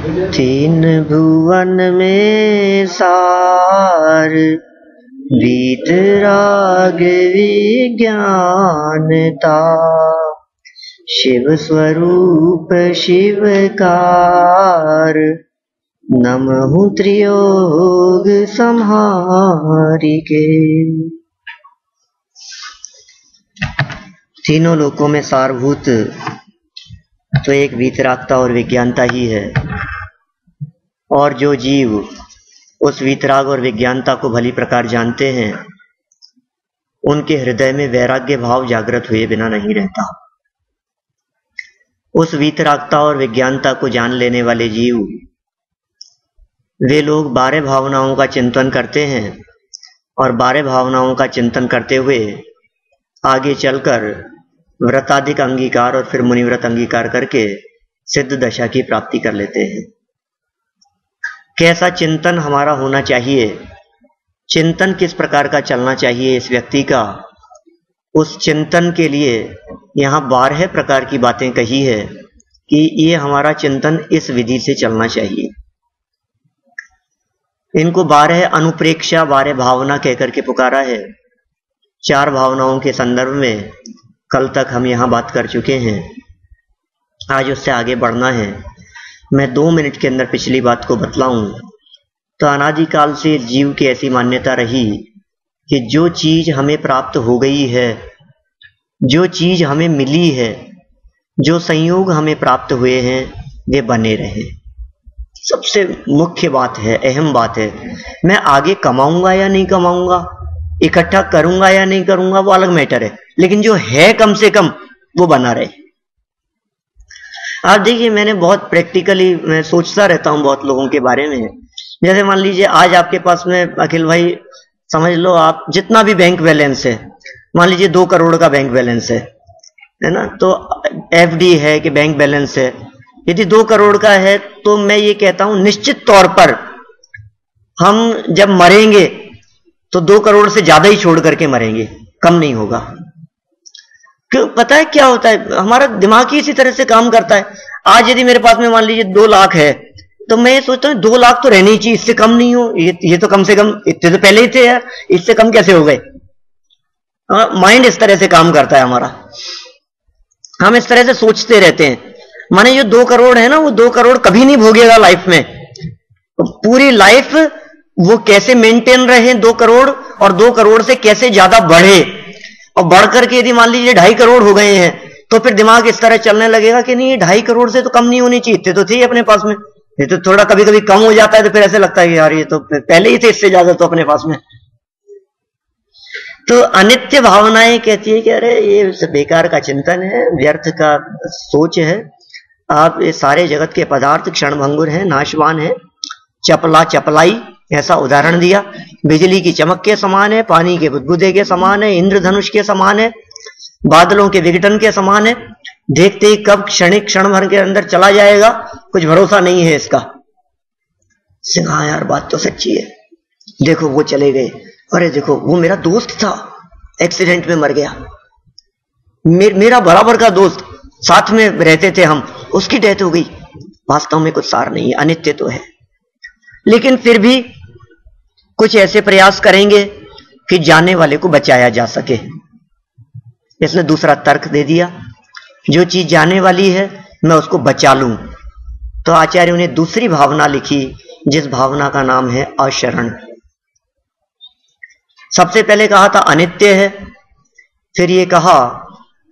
तीन भुवन में सार वीतराग विज्ञानता, शिव स्वरूप शिवकार, नमः त्रियोग संहारिके। तीनों लोकों में सारभूत तो एक वीतरागता और विज्ञानता ही है, और जो जीव उस वीतराग और विज्ञानता को भली प्रकार जानते हैं, उनके हृदय में वैराग्य भाव जागृत हुए बिना नहीं रहता। उस वीतरागता और विज्ञानता को जान लेने वाले जीव, वे लोग 12 भावनाओं का चिंतन करते हैं, और 12 भावनाओं का चिंतन करते हुए आगे चलकर व्रताधिक अंगीकार और फिर मुनिव्रत अंगीकार करके सिद्ध दशा की प्राप्ति कर लेते हैं। कैसा चिंतन हमारा होना चाहिए, चिंतन किस प्रकार का चलना चाहिए इस व्यक्ति का, उस चिंतन के लिए यहाँ 12 प्रकार की बातें कही है कि ये हमारा चिंतन इस विधि से चलना चाहिए। इनको 12 अनुप्रेक्षा 12 भावना कहकर के पुकारा है। 4 भावनाओं के संदर्भ में कल तक हम यहाँ बात कर चुके हैं, आज उससे आगे बढ़ना है। मैं 2 मिनट के अंदर पिछली बात को बतलाऊं तो अनादिकाल से जीव की ऐसी मान्यता रही कि जो चीज हमें प्राप्त हो गई है, जो चीज हमें मिली है, जो संयोग हमें प्राप्त हुए हैं, वे बने रहे। सबसे मुख्य बात है, अहम बात है। मैं आगे कमाऊंगा या नहीं कमाऊंगा, इकट्ठा करूंगा या नहीं करूंगा, वो अलग मैटर है, लेकिन जो है कम से कम वो बना रहे। आप देखिए, मैंने बहुत प्रैक्टिकली मैं सोचता रहता हूं बहुत लोगों के बारे में। जैसे मान लीजिए आज आपके पास में अखिल भाई, समझ लो आप जितना भी बैंक बैलेंस है, मान लीजिए 2 करोड़ का बैंक बैलेंस है ना, तो एफडी है कि बैंक बैलेंस है। यदि 2 करोड़ का है तो मैं ये कहता हूं निश्चित तौर पर हम जब मरेंगे तो 2 करोड़ से ज्यादा ही छोड़ करके मरेंगे, कम नहीं होगा। क्यों? पता है क्या होता है, हमारा दिमाग ही इसी तरह से काम करता है। आज यदि मेरे पास में मान लीजिए 2 लाख है तो मैं ये सोचता हूँ 2 लाख तो रहने ही चाहिए, इससे कम नहीं हो। ये तो कम से कम इतने तो पहले ही थे यार, इससे कम कैसे हो गए। माइंड इस तरह से काम करता है हमारा, हम इस तरह से सोचते रहते हैं। माने जो 2 करोड़ है ना, वो 2 करोड़ कभी नहीं भोगेगा लाइफ में। पूरी लाइफ वो कैसे मेंटेन रहे 2 करोड़, और 2 करोड़ से कैसे ज्यादा बढ़े, और बढ़ करके यदि मान लीजिए 2.5 करोड़ हो गए हैं तो फिर दिमाग इस तरह चलने लगेगा कि नहीं, 2.5 करोड़ से तो कम नहीं होनी चाहिए, इतने तो थे अपने पास में। ये तो थोड़ा कभी कभी कम हो जाता है तो फिर ऐसे लगता है कि यार ये तो पहले ही थे, इससे ज्यादा तो अपने पास में। तो अनित्य भावनाएं कहती है कि अरे ये बेकार का चिंतन है, व्यर्थ का सोच है। आप ये सारे जगत के पदार्थ क्षणभंगुर हैं, नाशवान है, चपला चपलाई ऐसा उदाहरण दिया। बिजली की चमक के समान है, पानी के बुदबुदे के समान है, इंद्रधनुष के समान है, बादलों के विघटन के समान है। देखते ही कब क्षणिक क्षण भर के अंदर चला जाएगा, कुछ भरोसा नहीं है इसका। सिंहा यार बात तो सच्ची है, देखो वो चले गए, अरे देखो वो मेरा दोस्त था, एक्सीडेंट में मर गया। मेरा बराबर का दोस्त, साथ में रहते थे हम, उसकी डेथ हो गई। वास्तव में कुछ सार नहीं है, अनित्य तो है। लेकिन फिर भी कुछ ऐसे प्रयास करेंगे कि जाने वाले को बचाया जा सके। इसने दूसरा तर्क दे दिया, जो चीज जाने वाली है मैं उसको बचा लूं। तो आचार्यों ने दूसरी भावना लिखी, जिस भावना का नाम है अशरण। सबसे पहले कहा था अनित्य है, फिर ये कहा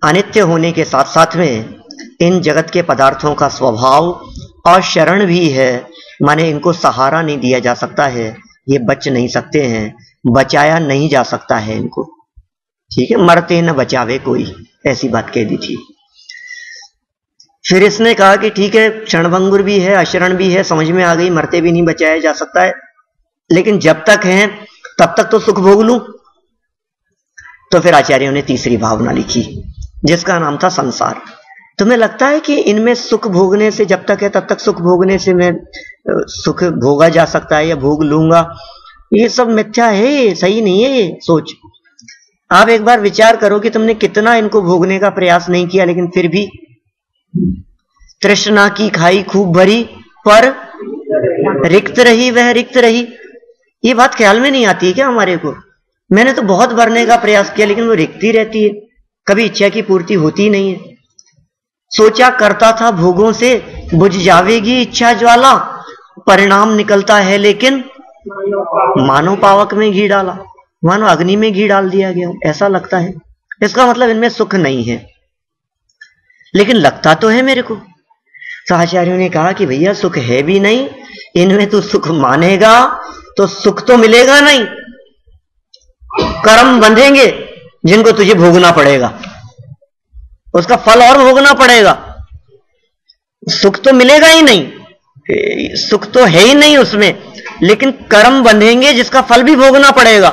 अनित्य होने के साथ साथ में इन जगत के पदार्थों का स्वभाव अशरण भी है, माने इनको सहारा नहीं दिया जा सकता है, ये बच नहीं सकते हैं, बचाया नहीं जा सकता है इनको। ठीक है, मरते न बचावे कोई, ऐसी बात कह दी थी। फिर इसने कहा कि ठीक है, क्षणभंगुर भी है, अशरण भी है, समझ में आ गई, मरते भी नहीं बचाया जा सकता है, लेकिन जब तक हैं तब तक तो सुख भोग लूं। तो फिर आचार्यों ने तीसरी भावना लिखी, जिसका नाम था संसार। तुम्हें लगता है कि इनमें सुख भोगने से, जब तक है तब तक सुख भोगने से मैं सुख भोगा जा सकता है या भोग लूंगा, ये सब मिथ्या है, सही नहीं है ये सोच। आप एक बार विचार करो कि तुमने कितना इनको भोगने का प्रयास नहीं किया, लेकिन फिर भी तृष्णा की खाई खूब भरी पर रिक्त रही वह रिक्त रही। ये बात ख्याल में नहीं आती है क्या हमारे को? मैंने तो बहुत भरने का प्रयास किया लेकिन वो रिक्त ही रहती है, कभी इच्छा की पूर्ति होती ही नहीं है। सोचा करता था भोगों से बुझ जावेगी इच्छा ज्वाला, परिणाम निकलता है लेकिन मानो पावक में घी डाला, मानो अग्नि में घी डाल दिया गया, ऐसा लगता है। इसका मतलब इनमें सुख नहीं है, लेकिन लगता तो है मेरे को। तो आचार्यों ने कहा कि भैया सुख है भी नहीं, इनमें तू सुख मानेगा तो सुख तो मिलेगा नहीं, कर्म बंधेंगे जिनको तुझे भोगना पड़ेगा, उसका फल और भोगना पड़ेगा। सुख तो मिलेगा ही नहीं, सुख तो है ही नहीं उसमें, लेकिन कर्म बंधेंगे जिसका फल भी भोगना पड़ेगा।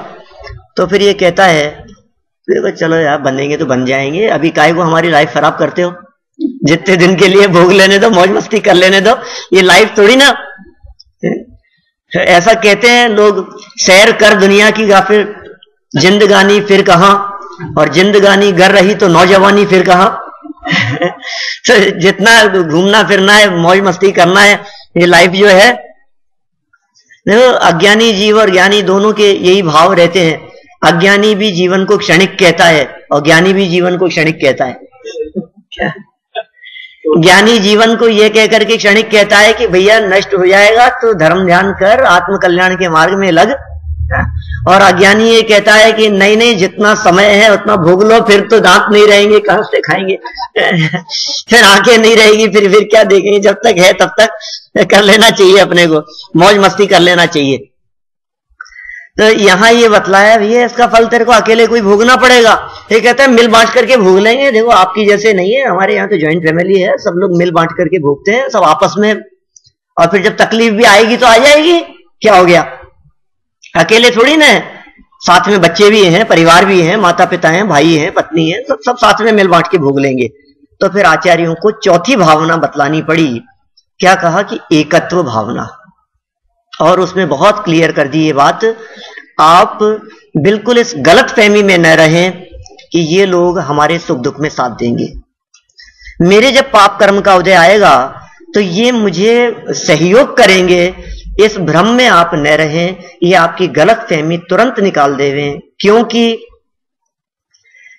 तो फिर ये कहता है देखो चलो यार बंधेंगे तो बन जाएंगे, अभी काहे को हमारी लाइफ खराब करते हो, जितने दिन के लिए भोग लेने दो, मौज मस्ती कर लेने दो, ये लाइफ थोड़ी ना। ऐसा कहते हैं लोग, सैर कर दुनिया की गाफिर, जिंदगानी फिर कहां, और जिंदगानी गर रही तो नौजवानी फिर कहां। तो जितना घूमना फिरना है, मौज मस्ती करना है, ये लाइफ जो है। देखो अज्ञानी जीव और ज्ञानी दोनों के यही भाव रहते हैं। अज्ञानी भी जीवन को क्षणिक कहता है और ज्ञानी भी जीवन को क्षणिक कहता है। ज्ञानी जीवन को यह कहकर के क्षणिक कहता है कि भैया नष्ट हो जाएगा तो धर्म ध्यान कर, आत्म कल्याण के मार्ग में लग। और अज्ञानी ये कहता है कि नहीं नहीं, जितना समय है उतना भोग लो, फिर तो दांत नहीं रहेंगे, कहां से खाएंगे, फिर आंखें नहीं रहेगी, फिर क्या देखेंगे, जब तक है तब तक कर लेना चाहिए, अपने को मौज मस्ती कर लेना चाहिए। तो यहां ये बतलाया भैया इसका फल तेरे को अकेले कोई भोगना पड़ेगा। ये कहता है मिल बांट करके भोग लेंगे। देखो आपकी जैसे नहीं है, हमारे यहाँ तो ज्वाइंट फैमिली है, सब लोग मिल बांट करके भोगते हैं, सब आपस में। और फिर जब तकलीफ भी आएगी तो आ जाएगी, क्या हो गया, अकेले थोड़ी ना है, साथ में बच्चे भी हैं, परिवार भी हैं, माता पिता हैं, भाई हैं, पत्नी है, सब साथ में मिल बांट के भोग लेंगे। तो फिर आचार्यों को चौथी भावना बतलानी पड़ी। क्या कहा कि एकत्व भावना, और उसमें बहुत क्लियर कर दी ये बात। आप बिल्कुल इस गलत फहमी में न रहें कि ये लोग हमारे सुख दुख में साथ देंगे। मेरे जब पाप कर्म का उदय आएगा तो ये मुझे सहयोग करेंगे, इस भ्रम में आप न रहें। ये आपकी गलत फहमी तुरंत निकाल देवें, क्योंकि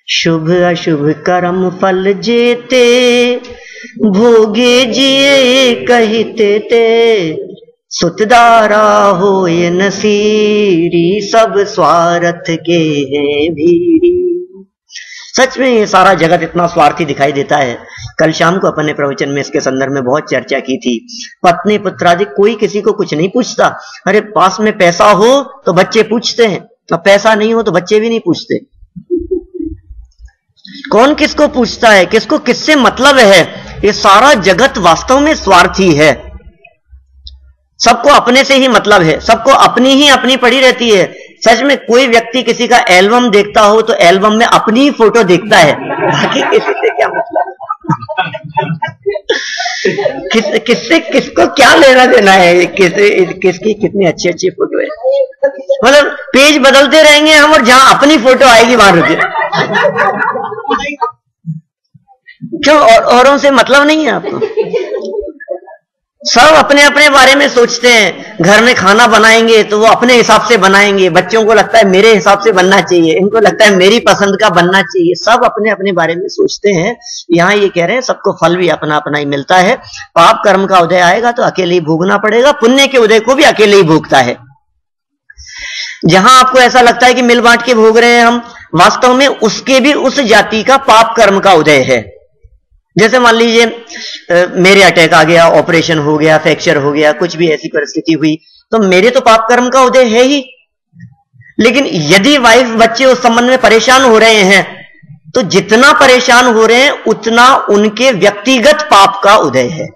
शुभ अशुभ कर्म फल जेते, भोगे जिए कहते ते, सुतदारा हो ये नसीरी, सब स्वार्थ के हैं भीरी। सच में ये सारा जगत इतना स्वार्थी दिखाई देता है। कल शाम को अपन ने प्रवचन में इसके संदर्भ में बहुत चर्चा की थी। पत्नी पुत्रादि कोई किसी को कुछ नहीं पूछता। अरे पास में पैसा हो तो बच्चे पूछते हैं, और पैसा नहीं हो तो बच्चे भी नहीं पूछते। कौन किसको पूछता है, किसको किससे मतलब है? ये सारा जगत वास्तव में स्वार्थी है। सबको अपने से ही मतलब है, सबको अपनी ही अपनी पड़ी रहती है। सच में कोई व्यक्ति किसी का एल्बम देखता हो तो एल्बम में अपनी ही फोटो देखता है, बाकी किसी से क्या मतलब। किससे किसको क्या लेना देना है, किसकी कितनी अच्छी अच्छी फोटो है। मतलब पेज बदलते रहेंगे हम, और जहां अपनी फोटो आएगी वहां रुके। क्यों? औरों से मतलब नहीं है आपको। सब अपने अपने बारे में सोचते हैं। घर में खाना बनाएंगे तो वो अपने हिसाब से बनाएंगे, बच्चों को लगता है मेरे हिसाब से बनना चाहिए, इनको लगता है मेरी पसंद का बनना चाहिए। सब अपने अपने बारे में सोचते हैं। यहां ये कह रहे हैं सबको फल भी अपना अपना ही मिलता है। पाप कर्म का उदय आएगा तो अकेले ही भोगना पड़ेगा, पुण्य के उदय को भी अकेले ही भोगता है। जहां आपको ऐसा लगता है कि मिल बांट के भोग रहे हैं हम, वास्तव में उसके भी उस जाति का पाप कर्म का उदय है। जैसे मान लीजिए मेरे अटैक आ गया, ऑपरेशन हो गया, फ्रैक्चर हो गया, कुछ भी ऐसी परिस्थिति हुई, तो मेरे तो पाप कर्म का उदय है ही। लेकिन यदि वाइफ बच्चे उस संबंध में परेशान हो रहे हैं, तो जितना परेशान हो रहे हैं उतना उनके व्यक्तिगत पाप का उदय है।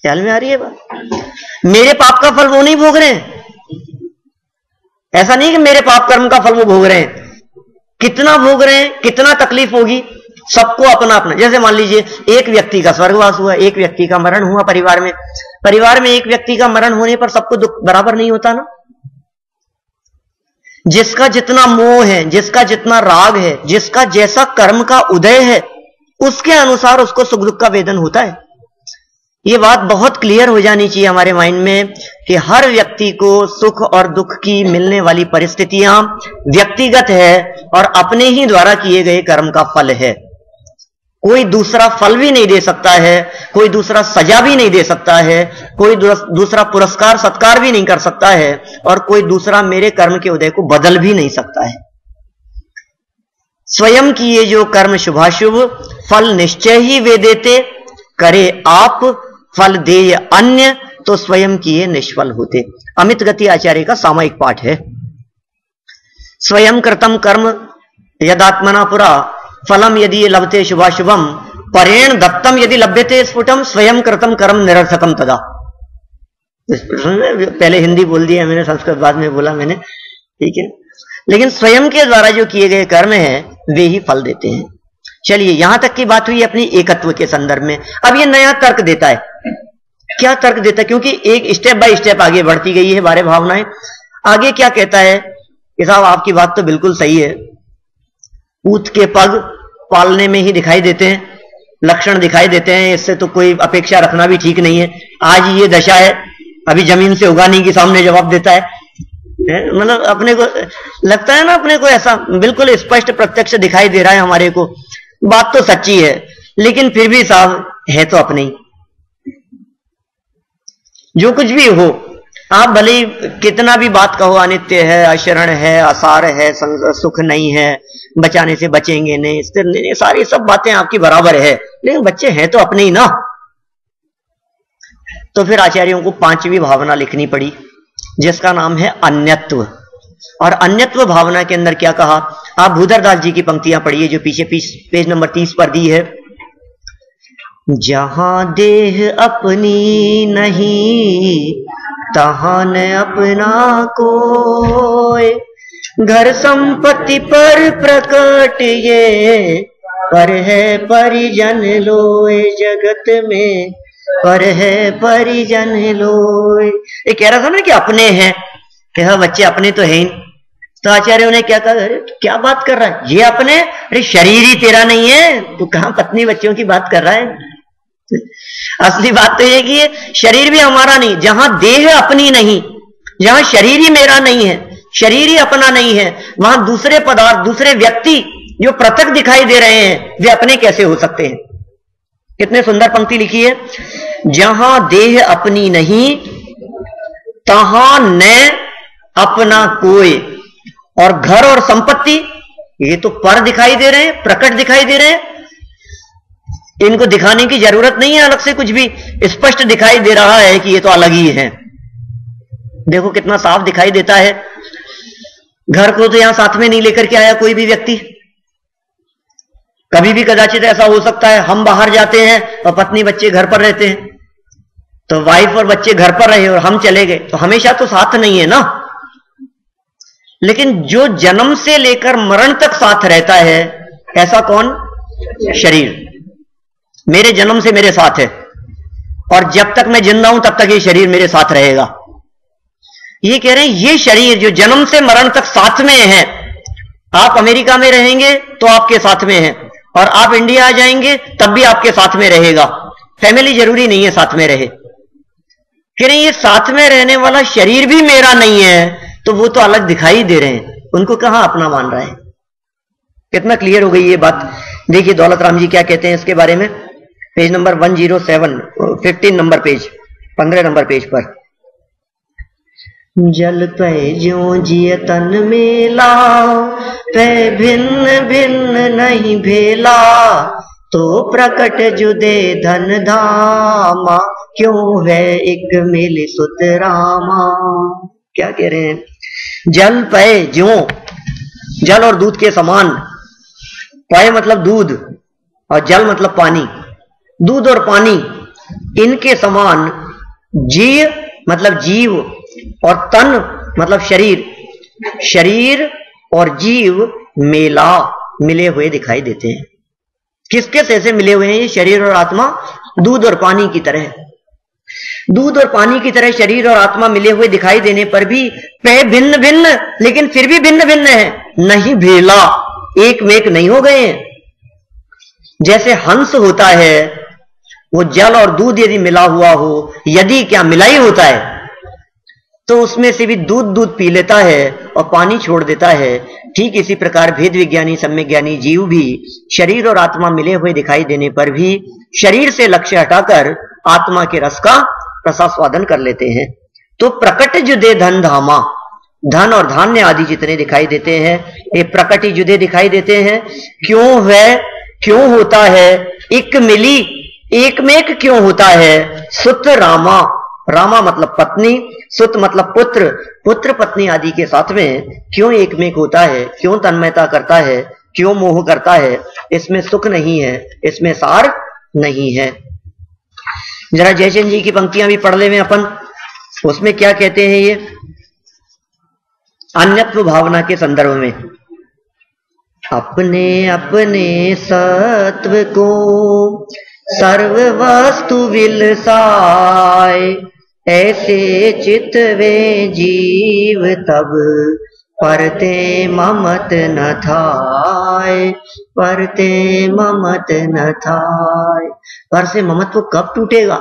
ख्याल में आ रही है बात? मेरे पाप का फल वो नहीं भोग रहे हैं। ऐसा नहीं कि मेरे पाप कर्म का फल वो भोग रहे हैं। कितना भोग रहे हैं, कितना तकलीफ होगी, सबको अपना अपना। जैसे मान लीजिए एक व्यक्ति का स्वर्गवास हुआ, एक व्यक्ति का मरण हुआ परिवार में। परिवार में एक व्यक्ति का मरण होने पर सबको दुख बराबर नहीं होता ना। जिसका जितना मोह है, जिसका जितना राग है, जिसका जैसा कर्म का उदय है, उसके अनुसार उसको सुख दुख का वेदन होता है। ये बात बहुत क्लियर हो जानी चाहिए हमारे माइंड में कि हर व्यक्ति को सुख और दुख की मिलने वाली परिस्थितियां व्यक्तिगत है और अपने ही द्वारा किए गए कर्म का फल है। कोई दूसरा फल भी नहीं दे सकता है, कोई दूसरा सजा भी नहीं दे सकता है, कोई दूसरा पुरस्कार सत्कार भी नहीं कर सकता है, और कोई दूसरा मेरे कर्म के उदय को बदल भी नहीं सकता है। स्वयं किए जो कर्म शुभाशुभ फल निश्चय ही वे देते, करे आप फल देय अन्य तो स्वयं किए निष्फल होते। अमित गति आचार्य का सामायिक पाठ है। स्वयं कृतम कर्म यदात्मना पुरा फलम यदि लभते शुभाशुभम परेण दत्तम यदि लभ्यते स्फुटम स्वयं कृतम कर्म निरर्थकम तदा। पहले हिंदी बोल दिया मैंने, संस्कृत बाद में बोला मैंने, ठीक है। लेकिन स्वयं के द्वारा जो किए गए कर्म हैं वे ही फल देते हैं। चलिए, यहां तक की बात हुई अपनी एकत्व के संदर्भ में। अब ये नया तर्क देता है। क्या तर्क देता है? क्योंकि एक स्टेप बाय स्टेप आगे बढ़ती गई है बारे भावनाएं। आगे क्या कहता है कि साहब आपकी बात तो बिल्कुल सही है, ऊंट के पग पालने में ही दिखाई देते हैं, लक्षण दिखाई देते हैं, इससे तो कोई अपेक्षा रखना भी ठीक नहीं है। आज ये दशा है, अभी जमीन से उगाने के सामने जवाब देता है। मतलब अपने को लगता है ना, अपने को ऐसा बिल्कुल स्पष्ट प्रत्यक्ष दिखाई दे रहा है हमारे को, बात तो सच्ची है, लेकिन फिर भी साहब है तो अपने ही। जो कुछ भी हो, आप भले ही कितना भी बात कहो, अनित्य है, अशरण है, असार है, सुख नहीं है, बचाने से बचेंगे नहीं, स्थिर नहीं, सारी सब बातें आपकी बराबर है, लेकिन बच्चे हैं तो अपने ही ना। तो फिर आचार्यों को पांचवी भावना लिखनी पड़ी, जिसका नाम है अन्यत्व। और अन्यत्व भावना के अंदर क्या कहा, आप भूधरदास जी की पंक्तियां पढ़िए जो पीछे पेज नंबर 30 पर दी है। जहां देह अपनी नहीं तहां न अपना कोय, घर संपत्ति पर प्रकट ये, पर है परिजन लोय, जगत में पर है परिजन लोय। ये कह रहा था ना कि अपने हैं, कि हाँ बच्चे अपने तो है ही। तो आचार्यों ने क्या कहा, क्या बात कर रहा है ये अपने, अरे शरीर ही तेरा नहीं है, तू कहां पत्नी बच्चों की बात कर रहा है। असली बात तो ये कि शरीर भी हमारा नहीं, जहां देह अपनी नहीं, जहां शरीर ही मेरा नहीं है, शरीर ही अपना नहीं है, वहां दूसरे पदार्थ, दूसरे व्यक्ति जो पृथक दिखाई दे रहे हैं वे अपने कैसे हो सकते हैं। कितने सुंदर पंक्ति लिखी है, जहां देह अपनी नहीं तहां न अपना कोई, और घर और संपत्ति ये तो पर दिखाई दे रहे हैं, प्रकट दिखाई दे रहे हैं, इनको दिखाने की जरूरत नहीं है अलग से, कुछ भी स्पष्ट दिखाई दे रहा है कि ये तो अलग ही है। देखो कितना साफ दिखाई देता है। घर को तो यहां साथ में नहीं लेकर के आया कोई भी व्यक्ति। कभी भी कदाचित ऐसा हो सकता है हम बाहर जाते हैं और पत्नी बच्चे घर पर रहते हैं, तो वाइफ और बच्चे घर पर रहे और हम चले गए, तो हमेशा तो साथ नहीं है ना। लेकिन जो जन्म से लेकर मरण तक साथ रहता है, ऐसा कौन? शरीर। मेरे जन्म से मेरे साथ है, और जब तक मैं जिंदा हूं तब तक ये शरीर मेरे साथ रहेगा। ये कह रहे हैं ये शरीर जो जन्म से मरण तक साथ में है, आप अमेरिका में रहेंगे तो आपके साथ में है, और आप इंडिया आ जाएंगे तब भी आपके साथ में रहेगा। फैमिली जरूरी नहीं है साथ में रहे। कह रहे हैं ये साथ में रहने वाला शरीर भी मेरा नहीं है, तो वो तो अलग दिखाई दे रहे हैं, उनको कहां अपना मान रहा है। कितना क्लियर हो गई ये बात। देखिए दौलत राम जी क्या कहते हैं इसके बारे में, page number 107, 15 number page, 15 number page पर। जल पे ज्यों जिय तन मेला, पे भिन्न भिन्न नहीं भेला, तो प्रकट जुदे धन धामा, क्यों है एक मिल सुत रामा। क्या कह रहे हैं, जल पे ज्यों, जल और दूध के समान, पय मतलब दूध और जल मतलब पानी, दूध और पानी इनके समान, जीव मतलब जीव और तन मतलब शरीर, शरीर और जीव मेला मिले हुए दिखाई देते हैं। किसके से मिले हुए हैं ये शरीर और आत्मा? दूध और पानी की तरह। दूध और पानी की तरह शरीर और आत्मा मिले हुए दिखाई देने पर भी पे भिन्न भिन्न, लेकिन फिर भी भिन्न भिन्न है, नहीं भेला, एक में एक नहीं हो गए हैं। जैसे हंस होता है वो जल और दूध यदि मिला हुआ हो, यदि क्या मिला ही होता है, तो उसमें से भी दूध पी लेता है और पानी छोड़ देता है। ठीक इसी प्रकार भेद विज्ञानी सम्यक ज्ञानी जीव भी शरीर और आत्मा मिले हुए दिखाई देने पर भी शरीर से लक्ष्य हटाकर आत्मा के रस का रसास्वादन कर लेते हैं। तो प्रकट जुदे धन धामा, धन और धान्य आदि जितने दिखाई देते हैं ये प्रकट ही जुदे दिखाई देते हैं। क्यों है, क्यों होता है? एक मिली एक मेक क्यों होता है? सुत रामा, रामा मतलब पत्नी, सुत मतलब पुत्र, पुत्र पत्नी आदि के साथ में क्यों एक मेक होता है, क्यों तन्मयता करता है, क्यों मोह करता है? इसमें सुख नहीं है, इसमें सार नहीं है। जरा जयचंद जी की पंक्तियां भी पढ़ ले में अपन, उसमें क्या कहते हैं ये अन्यत्व भावना के संदर्भ में। अपने अपने सत्व को सर्व वस्तु विलसाए, ऐसे चितवे जीव तब परते ममत न थाय, परते ममत न थाय। पर से ममत्व कब टूटेगा?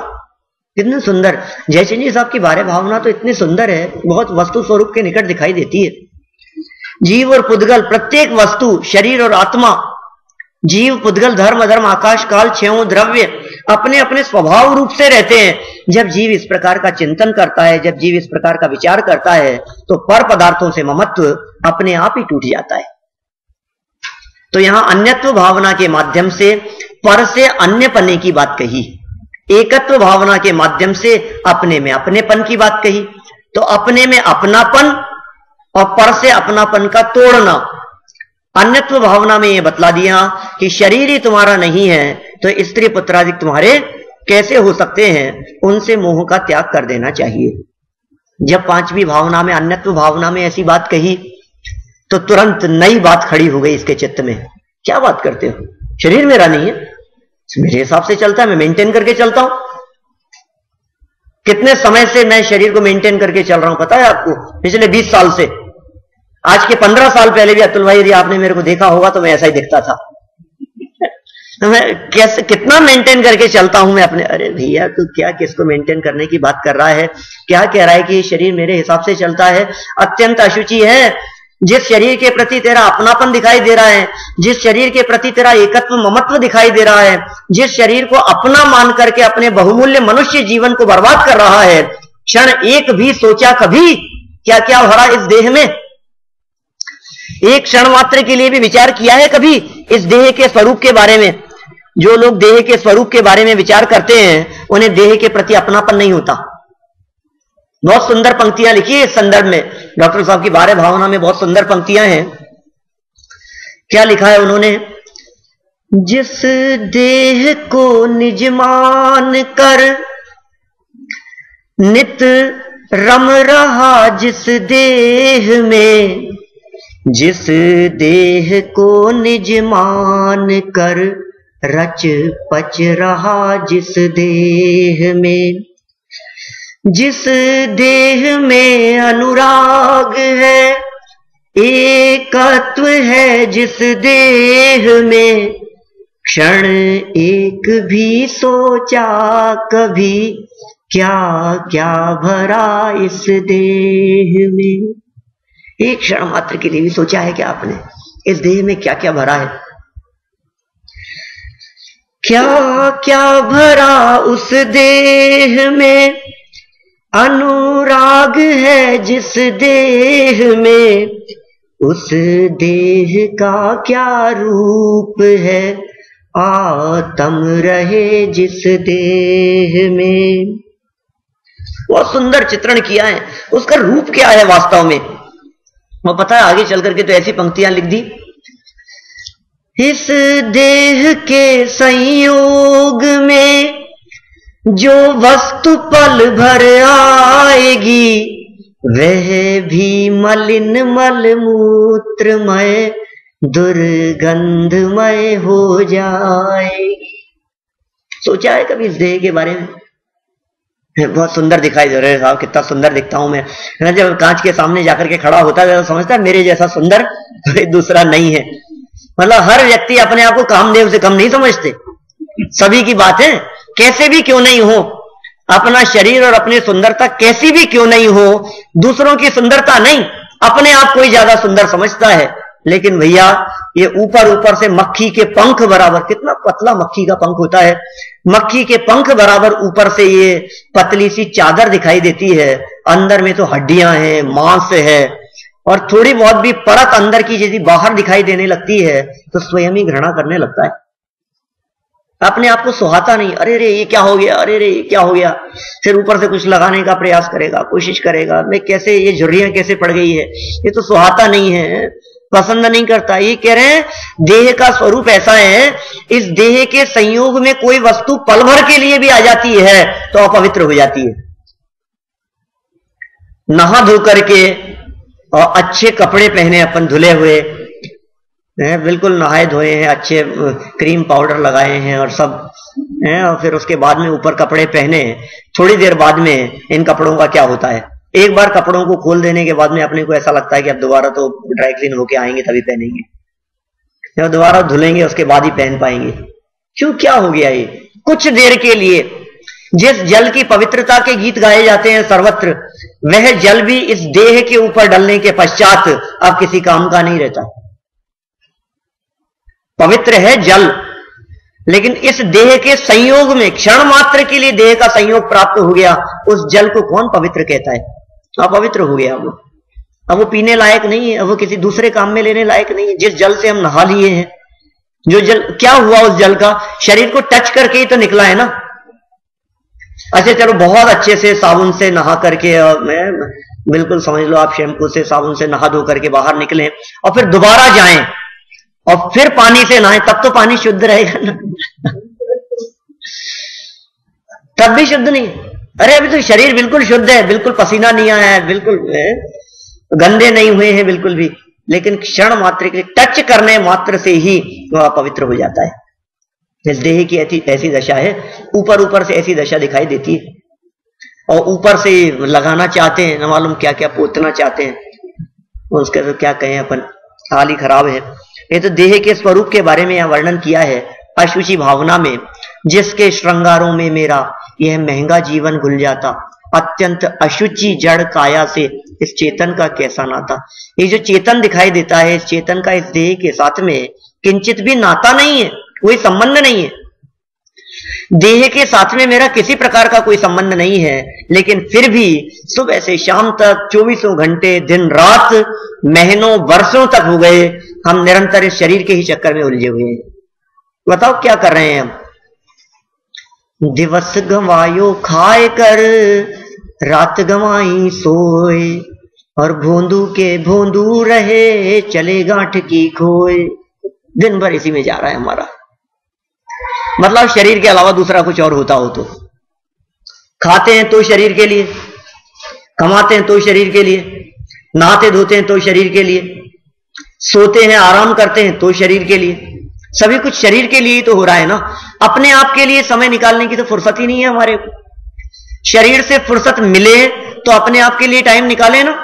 कितने सुंदर जयचंद जी साहब की बारे भावना तो इतनी सुंदर है, बहुत वस्तु स्वरूप के निकट दिखाई देती है। जीव और पुद्गल, प्रत्येक वस्तु, शरीर और आत्मा, जीव पुद्गल धर्म अधर्म आकाश काल छयों द्रव्य अपने अपने स्वभाव रूप से रहते हैं। जब जीव इस प्रकार का चिंतन करता है, जब जीव इस प्रकार का विचार करता है, तो पर पदार्थों से ममत्व अपने आप ही टूट जाता है। तो यहां अन्यत्व भावना के माध्यम से पर से अन्यपने की बात कही, एकत्व भावना के माध्यम से अपने में अपनेपन की बात कही। तो अपने में अपनापन और पर से अपनापन का तोड़ना। अन्यत्व भावना में यह बतला दिया कि शरीर ही तुम्हारा नहीं है तो स्त्री पुत्रादि तुम्हारे कैसे हो सकते हैं, उनसे मोह का त्याग कर देना चाहिए। जब पांचवी भावना में अन्यत्व भावना में ऐसी बात कही तो तुरंत नई बात खड़ी हो गई इसके चित्त में। क्या बात करते हो, शरीर मेरा नहीं है, मेरे हिसाब से चलता है, मैं मेंटेन करके चलता हूं। कितने समय से मैं शरीर को मेंटेन करके चल रहा हूं पता है आपको? पिछले 20 साल से। आज के 15 साल पहले भी अतुल भाई यदि आपने मेरे को देखा होगा तो मैं ऐसा ही दिखता था। तो मैं कैसे कितना मेंटेन करके चलता हूं मैं अपने। अरे भैया तू क्या किसको मेंटेन करने की बात कर रहा है? क्या कह रहा है कि ये शरीर मेरे हिसाब से चलता है? अत्यंत अशुचि है। जिस शरीर के प्रति तेरा अपनापन दिखाई दे रहा है, जिस शरीर के प्रति तेरा एकत्व ममत्व दिखाई दे रहा है, जिस शरीर को अपना मान करके अपने बहुमूल्य मनुष्य जीवन को बर्बाद कर रहा है, क्षण एक भी सोचा कभी क्या क्या भरा इस देह में? एक क्षण मात्र के लिए भी विचार किया है कभी इस देह के स्वरूप के बारे में? जो लोग देह के स्वरूप के बारे में विचार करते हैं उन्हें देह के प्रति अपनापन नहीं होता। बहुत सुंदर पंक्तियां लिखी है इस संदर्भ में, डॉक्टर साहब की बारे भावना में बहुत सुंदर पंक्तियां हैं। क्या लिखा है उन्होंने? जिस देह को निज मान कर नित रम रहा जिस देह में, जिस देह को निज मान कर रच पच रहा जिस देह में, जिस देह में अनुराग है एकत्व है जिस देह में, क्षण एक भी सोचा कभी क्या क्या भरा इस देह में? एक क्षण मात्र के लिए भी सोचा है क्या आपने इस देह में क्या क्या भरा है? क्या क्या भरा उस देह में, अनुराग है जिस देह में, उस देह का क्या रूप है आत्म रहे जिस देह में। बहुत सुंदर चित्रण किया है, उसका रूप क्या है वास्तव में वो पता है। आगे चल करके तो ऐसी पंक्तियां लिख दी, इस देह के संयोग में जो वस्तु पल भर आएगी, वह भी मलिन मल मूत्रमय दुर्गंधमय हो जाएगी। सोचा है कभी इस देह के बारे में? बहुत सुंदर दिखाई दे रहे साहब, कितना सुंदर दिखता हूं मैं। जब कांच के सामने जाकर के खड़ा होता है तो समझता है मेरे जैसा सुंदर कोई दूसरा नहीं है। मतलब हर व्यक्ति अपने आप को कामदेव से कम नहीं समझते। सभी की बात है कैसे भी क्यों नहीं हो, अपना शरीर और अपनी सुंदरता कैसी भी क्यों नहीं हो, दूसरों की सुंदरता नहीं, अपने आप को ही ज्यादा सुंदर समझता है। लेकिन भैया ये ऊपर ऊपर से मक्खी के पंख बराबर, कितना पतला मक्खी का पंख होता है, मक्खी के पंख बराबर ऊपर से ये पतली सी चादर दिखाई देती है, अंदर में तो हड्डियां हैं, मांस है, और थोड़ी बहुत भी परत अंदर की यदि बाहर दिखाई देने लगती है तो स्वयं ही घृणा करने लगता है, अपने आप को सुहाता नहीं। अरे रे ये क्या हो गया, अरे रे ये क्या हो गया, फिर ऊपर से कुछ लगाने का प्रयास करेगा, कोशिश करेगा, मैं कैसे, ये झुर्रियां कैसे पड़ गई है, ये तो सुहाता नहीं है, पसंद नहीं करता। ये कह रहे हैं देह का स्वरूप ऐसा है, इस देह के संयोग में कोई वस्तु पल भर के लिए भी आ जाती है तो अपवित्र हो जाती है। नहा धो करके और अच्छे कपड़े पहने, अपन धुले हुए हैं, बिल्कुल नहाए धोए हैं, अच्छे क्रीम पाउडर लगाए हैं और सब हैं, और फिर उसके बाद में ऊपर कपड़े पहने, थोड़ी देर बाद में इन कपड़ों का क्या होता है, एक बार कपड़ों को खोल देने के बाद में अपने को ऐसा लगता है कि अब दोबारा तो ड्राई क्लीन होके आएंगे तभी पहनेंगे, जब दोबारा धुलेंगे उसके बाद ही पहन पाएंगे। क्यों, क्या हो गया ये? कुछ देर के लिए जिस जल की पवित्रता के गीत गाए जाते हैं सर्वत्र, वह जल भी इस देह के ऊपर डलने के पश्चात अब किसी काम का नहीं रहता। पवित्र है जल, लेकिन इस देह के संयोग में क्षण मात्र के लिए देह का संयोग प्राप्त हो गया, उस जल को कौन पवित्र कहता है? अपवित्र हो गया वो, अब वो पीने लायक नहीं है, अब वो किसी दूसरे काम में लेने लायक नहीं है। जिस जल से हम नहा लिए हैं, जो जल, क्या हुआ उस जल का? शरीर को टच करके ही तो निकला है ना। अच्छा चलो, बहुत अच्छे से साबुन से नहा करके, मैं बिल्कुल समझ लो आप शैम्पू से साबुन से नहा धो करके बाहर निकले और फिर दोबारा जाएं और फिर पानी से नहाएं, तब तो पानी शुद्ध रहेगा ना तब भी शुद्ध नहीं। अरे अभी तो शरीर बिल्कुल शुद्ध है, बिल्कुल पसीना नहीं आया है, बिल्कुल गंदे नहीं हुए हैं बिल्कुल भी, लेकिन क्षण मात्र के टच करने मात्र से ही वह पवित्र हो जाता है। इस देह की ऐसी दशा है, ऊपर ऊपर से ऐसी दशा दिखाई देती है, और ऊपर से लगाना चाहते हैं, न मालूम क्या क्या पोतना चाहते हैं, उसके तो क्या कहें अपन, हाल ही खराब है। ये तो देह के स्वरूप के बारे में यहां वर्णन किया है। अशुचि भावना में जिसके श्रृंगारों में मेरा यह महंगा जीवन घुल जाता, अत्यंत अशुचि जड़ काया से इस चेतन का कैसा नाता। ये जो चेतन दिखाई देता है, इस चेतन का इस देह के साथ में किंचित भी नाता नहीं है, कोई संबंध नहीं है। देह के साथ में मेरा किसी प्रकार का कोई संबंध नहीं है, लेकिन फिर भी सुबह से शाम तक 24 घंटे दिन रात महीनों वर्षों तक हो गए हम निरंतर इस शरीर के ही चक्कर में उलझे हुए हैं। बताओ क्या कर रहे हैं हम? दिवस गंवायो खाए कर, रात गंवाई सोए, और भोंदू के भोंदू रहे, चले गांठ की खोए। दिन भर इसी में जा रहा है हमारा, मतलब शरीर के अलावा दूसरा कुछ और होता हो तो। खाते हैं तो शरीर के लिए, कमाते हैं तो शरीर के लिए, नहाते धोते हैं तो शरीर के लिए, सोते हैं आराम करते हैं तो शरीर के लिए, सभी कुछ शरीर के लिए ही तो हो रहा है ना। अपने आप के लिए समय निकालने की तो फुर्सत ही नहीं है हमारे को। शरीर से फुर्सत मिले तो अपने आप के लिए टाइम निकाले ना।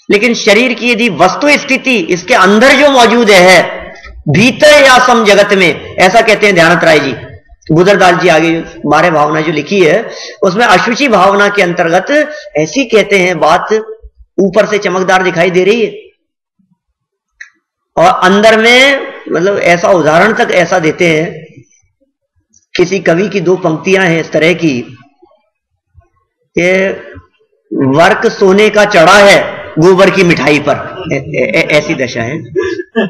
लेकिन शरीर की यदि वस्तु स्थिति इसके अंदर जो मौजूद है, भीतर या सम जगत में, ऐसा कहते हैं ध्यानत राय जी, गुदरदास जी आगे 12 भावना जो लिखी है उसमें अशुचि भावना के अंतर्गत ऐसी कहते हैं बात, ऊपर से चमकदार दिखाई दे रही है और अंदर में, मतलब ऐसा उदाहरण तक ऐसा देते हैं, किसी कवि की 2 पंक्तियां हैं इस तरह की कि वर्क सोने का चढ़ा है गोबर की मिठाई पर, ऐसी दशा है।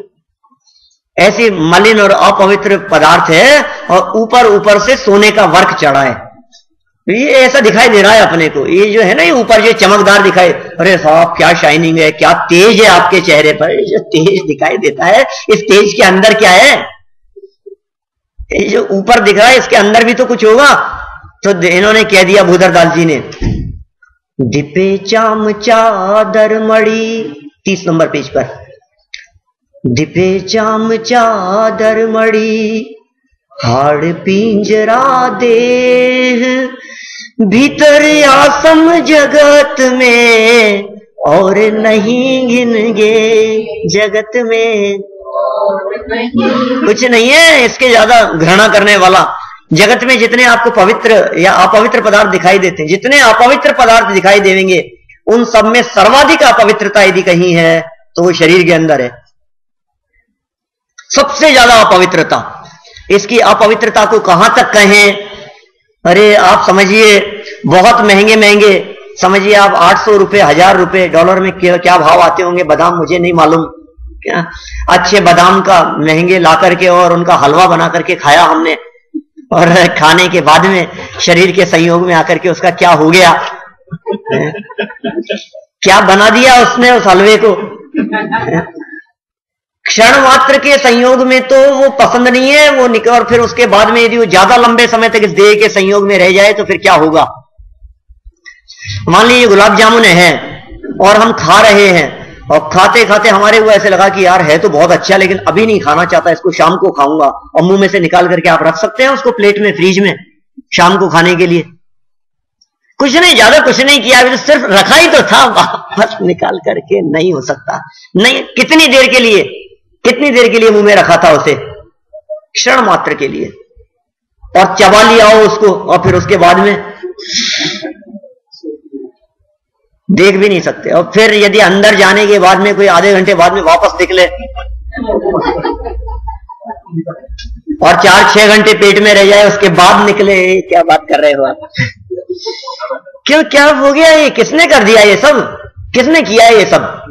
ऐसी मलिन और अपवित्र पदार्थ है और ऊपर ऊपर से सोने का वर्क चढ़ा है। ये ऐसा दिखाई दे रहा है अपने को, ये जो है ना, ये ऊपर जो चमकदार दिखाई, अरे साहब क्या शाइनिंग है, क्या तेज है आपके चेहरे पर। ये जो तेज दिखाई देता है, इस तेज के अंदर क्या है? ये जो ऊपर दिख रहा है इसके अंदर भी तो कुछ होगा। तो इन्होंने कह दिया भूधरदास जी ने, दिपे चाम चादर मड़ी, 30 नंबर पेज पर, दिपे चाम चादर मड़ी, हाड़ पिंजरा देह, भीतर आसम जगत में, और नहीं गिनगे जगत में कुछ नहीं है इसके ज्यादा घृणा करने वाला। जगत में जितने आपको पवित्र या अपवित्र पदार्थ दिखाई देते हैं, जितने अपवित्र पदार्थ दिखाई देंगे, उन सब में सर्वाधिक अपवित्रता यदि कहीं है तो वो शरीर के अंदर है। सबसे ज्यादा अपवित्रता। इसकी अपवित्रता को कहां तक कहें? अरे आप समझिए, बहुत महंगे महंगे, समझिए आप 800 रुपए, 1000 रुपए, डॉलर में क्या भाव आते होंगे बादाम, मुझे नहीं मालूम, क्या अच्छे बादाम का महंगे ला करके और उनका हलवा बना करके खाया हमने, और खाने के बाद में शरीर के संयोग में आकर के उसका क्या हो गया, क्या बना दिया उसने उस हलवे को। क्षण मात्र के संयोग में तो वो पसंद नहीं है, वो निकल, और फिर उसके बाद में यदि वो ज्यादा लंबे समय तक इस देह के संयोग में रह जाए तो फिर क्या होगा। मान लीजिए गुलाब जामुन है और हम खा रहे हैं, और खाते खाते हमारे को ऐसे लगा कि यार है तो बहुत अच्छा, लेकिन अभी नहीं खाना चाहता, इसको शाम को खाऊंगा, और मुंह में से निकाल करके आप रख सकते हैं उसको प्लेट में, फ्रिज में, शाम को खाने के लिए। कुछ नहीं, ज्यादा कुछ नहीं किया, अभी तो सिर्फ रखा ही तो था, वापस निकाल करके नहीं हो सकता। नहीं, कितनी देर के लिए, कितनी देर के लिए मुंह में रखा था उसे? क्षण मात्र के लिए, और चबा लिया हो उसको, और फिर उसके बाद में देख भी नहीं सकते। और फिर यदि अंदर जाने के बाद में कोई आधे घंटे बाद में वापस निकले और 4-6 घंटे पेट में रह जाए, उसके बाद निकले, क्या बात कर रहे हो आप? क्यों, क्या हो गया ये? किसने कर दिया ये सब? किसने किया ये सब?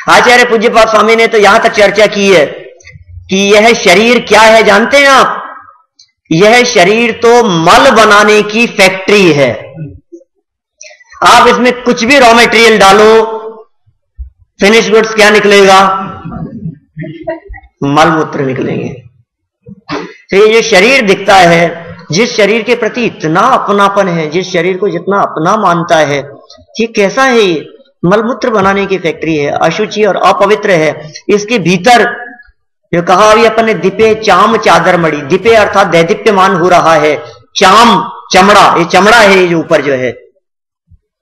आचार्य पूज्यपाद स्वामी ने तो यहां तक चर्चा की है कि यह शरीर क्या है जानते हैं आप? यह शरीर तो मल बनाने की फैक्ट्री है। आप इसमें कुछ भी रॉ मटेरियल डालो, फिनिश गुड्स क्या निकलेगा? मलमूत्र निकलेंगे। तो ये जो शरीर दिखता है, जिस शरीर के प्रति इतना अपनापन है, जिस शरीर को जितना अपना मानता है, ये कैसा है? ये मलमूत्र बनाने की फैक्ट्री है, अशुचि और अपवित्र है। इसके भीतर जो कहा अभी अपन ने, दीपे चाम चादर मड़ी, दीपे अर्थात दैदीप्यमान हो रहा है, चाम चमड़ा, ये चमड़ा है, ये जो ऊपर जो है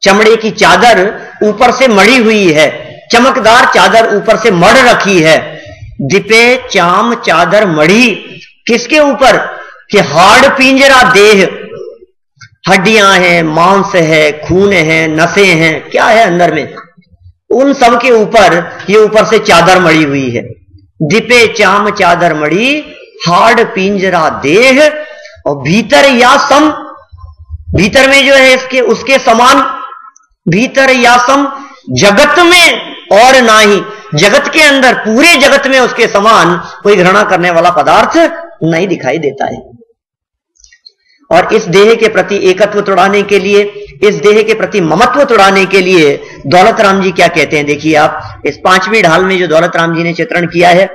चमड़े की चादर ऊपर से मड़ी हुई है, चमकदार चादर ऊपर से मड़ रखी है। दीपे चाम चादर मड़ी, किसके ऊपर? कि हाड़ पिंजरा देह, हड्डियां हैं, मांस है, खून है, नसें हैं, क्या है अंदर में, उन सब के ऊपर ये ऊपर से चादर मड़ी हुई है। दीपे चाम चादर मड़ी, हाड़ पिंजरा देह, और भीतर या सम, भीतर में जो है इसके उसके समान, भीतर या सम, जगत में और ना ही, जगत के अंदर, पूरे जगत में उसके समान कोई घृणा करने वाला पदार्थ नहीं दिखाई देता है। और इस देह के प्रति एकत्व तोड़ाने के लिए, इस देह के प्रति ममत्व तोड़ाने के लिए दौलत राम जी क्या कहते हैं, देखिए आप इस 5वीं ढाल में जो दौलत राम जी ने चित्रण किया है।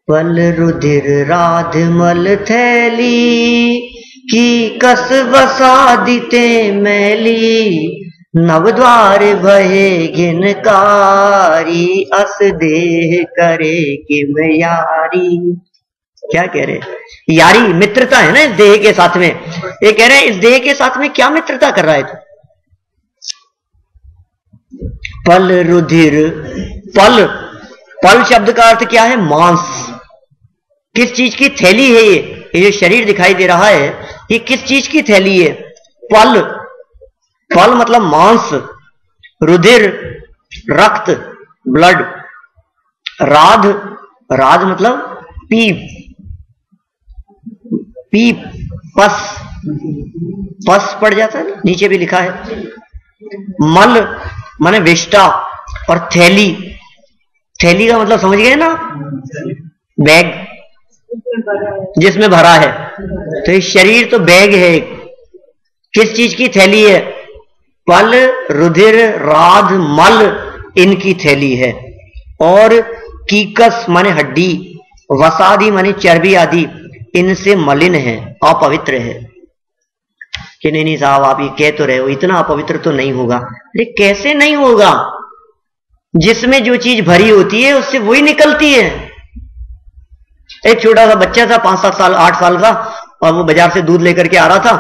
पल रुधिर राध मल थैली की कस बसा दिते मैली, नवद्वार भये घिनकारी, अस देह करे किम यारी। क्या कह रहे? यारी, मित्रता है ना इस देह के साथ में। ये कह रहे हैं इस देह के साथ में क्या मित्रता कर रहा है तू? पल रुधिर, पल, पल शब्द का अर्थ क्या है? मांस। किस चीज की थैली है ये जो शरीर दिखाई दे रहा है, ये किस चीज की थैली है? पल, पल मतलब मांस, रुधिर रक्त, ब्लड, राध, राध मतलब पीप, पीप, पस, पस पड़ जाता है, नीचे भी लिखा है। मल माने विष्टा, और थैली, थैली का मतलब समझ गए ना, बैग जिसमें भरा है। तो ये शरीर तो बैग है, किस चीज की थैली है? पल, रुधिर, राध, मल, इनकी थैली है। और कीकस माने हड्डी, वसादि माने चर्बी आदि, इनसे मलिन है, अपवित्र है। कि नहीं साहब आप ये कह तो रहे हो इतना अपवित्र तो नहीं होगा। अरे कैसे नहीं होगा? जिसमें जो चीज भरी होती है उससे वही निकलती है। एक छोटा सा बच्चा था 5-7 साल 8 साल का, और वो बाजार से दूध लेकर के आ रहा था,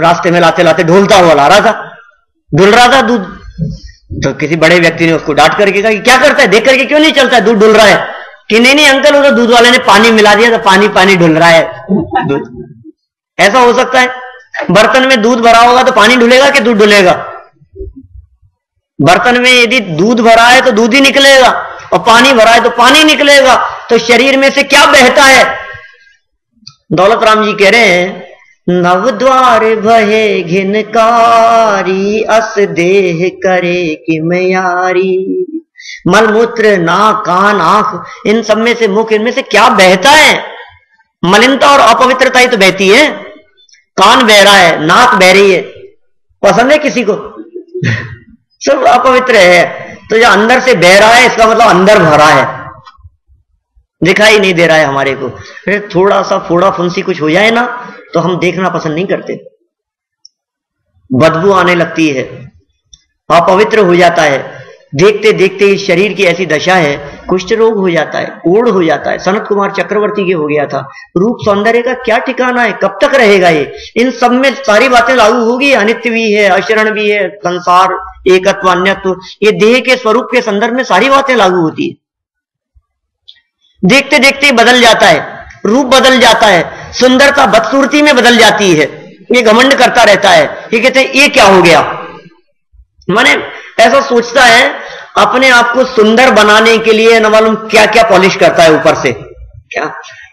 रास्ते में लाते लाते ढोलता हुआ ला रहा था, डुल रहा था दूध। तो किसी बड़े व्यक्ति ने उसको डांट करके कहा कि क्या करता है, देख करके क्यों नहीं चलता है, दूध डुल रहा है, कि नहीं नहीं अंकल वो तो दूध वाले ने पानी मिला दिया तो पानी पानी ढुल रहा है दूध। ऐसा हो सकता है? बर्तन में दूध भरा होगा तो पानी ढुलेगा कि दूध ढुलेगा? बर्तन में यदि दूध भरा है तो दूध ही निकलेगा, और पानी भरा है तो पानी निकलेगा। तो शरीर में से क्या बहता है? दौलत राम जी कह रहे हैं, नवद्वार भये घिनकारी, अस देह करे किमयारी। मलमूत्र, नाक, कान, आंख, इन सब में से मुख, इनमें से क्या बहता है? मलिनता और अपवित्रता ही तो बहती है। कान बह रहा है, नाक बह रही है, पसंद है किसी को? सब अपवित्र है। तो जो अंदर से बह रहा है इसका मतलब अंदर भरा है, दिखाई नहीं दे रहा है हमारे को। फिर थोड़ा सा फोड़ा फुंसी कुछ हो जाए ना तो हम देखना पसंद नहीं करते, बदबू आने लगती है, अपवित्र हो जाता है। देखते देखते इस शरीर की ऐसी दशा है, कुष्ठ रोग हो जाता है, कोढ़ हो जाता है। सनत कुमार चक्रवर्ती के हो गया था। रूप सौंदर्य का क्या ठिकाना है, कब तक रहेगा ये? इन सब में सारी बातें लागू होगी। अनित्य भी है, अशरण भी है, संसार, एकत्व, अन्यत्व, ये देह के स्वरूप के संदर्भ में सारी बातें लागू होती है। देखते देखते बदल जाता है, रूप बदल जाता है, सुंदरता बदसूरती में बदल जाती है। ये घमंड करता रहता है, ये कहते हैं ये क्या हो गया, माने ऐसा सोचता है अपने आप को सुंदर बनाने के लिए न मालूम क्या क्या पॉलिश करता है ऊपर से क्या।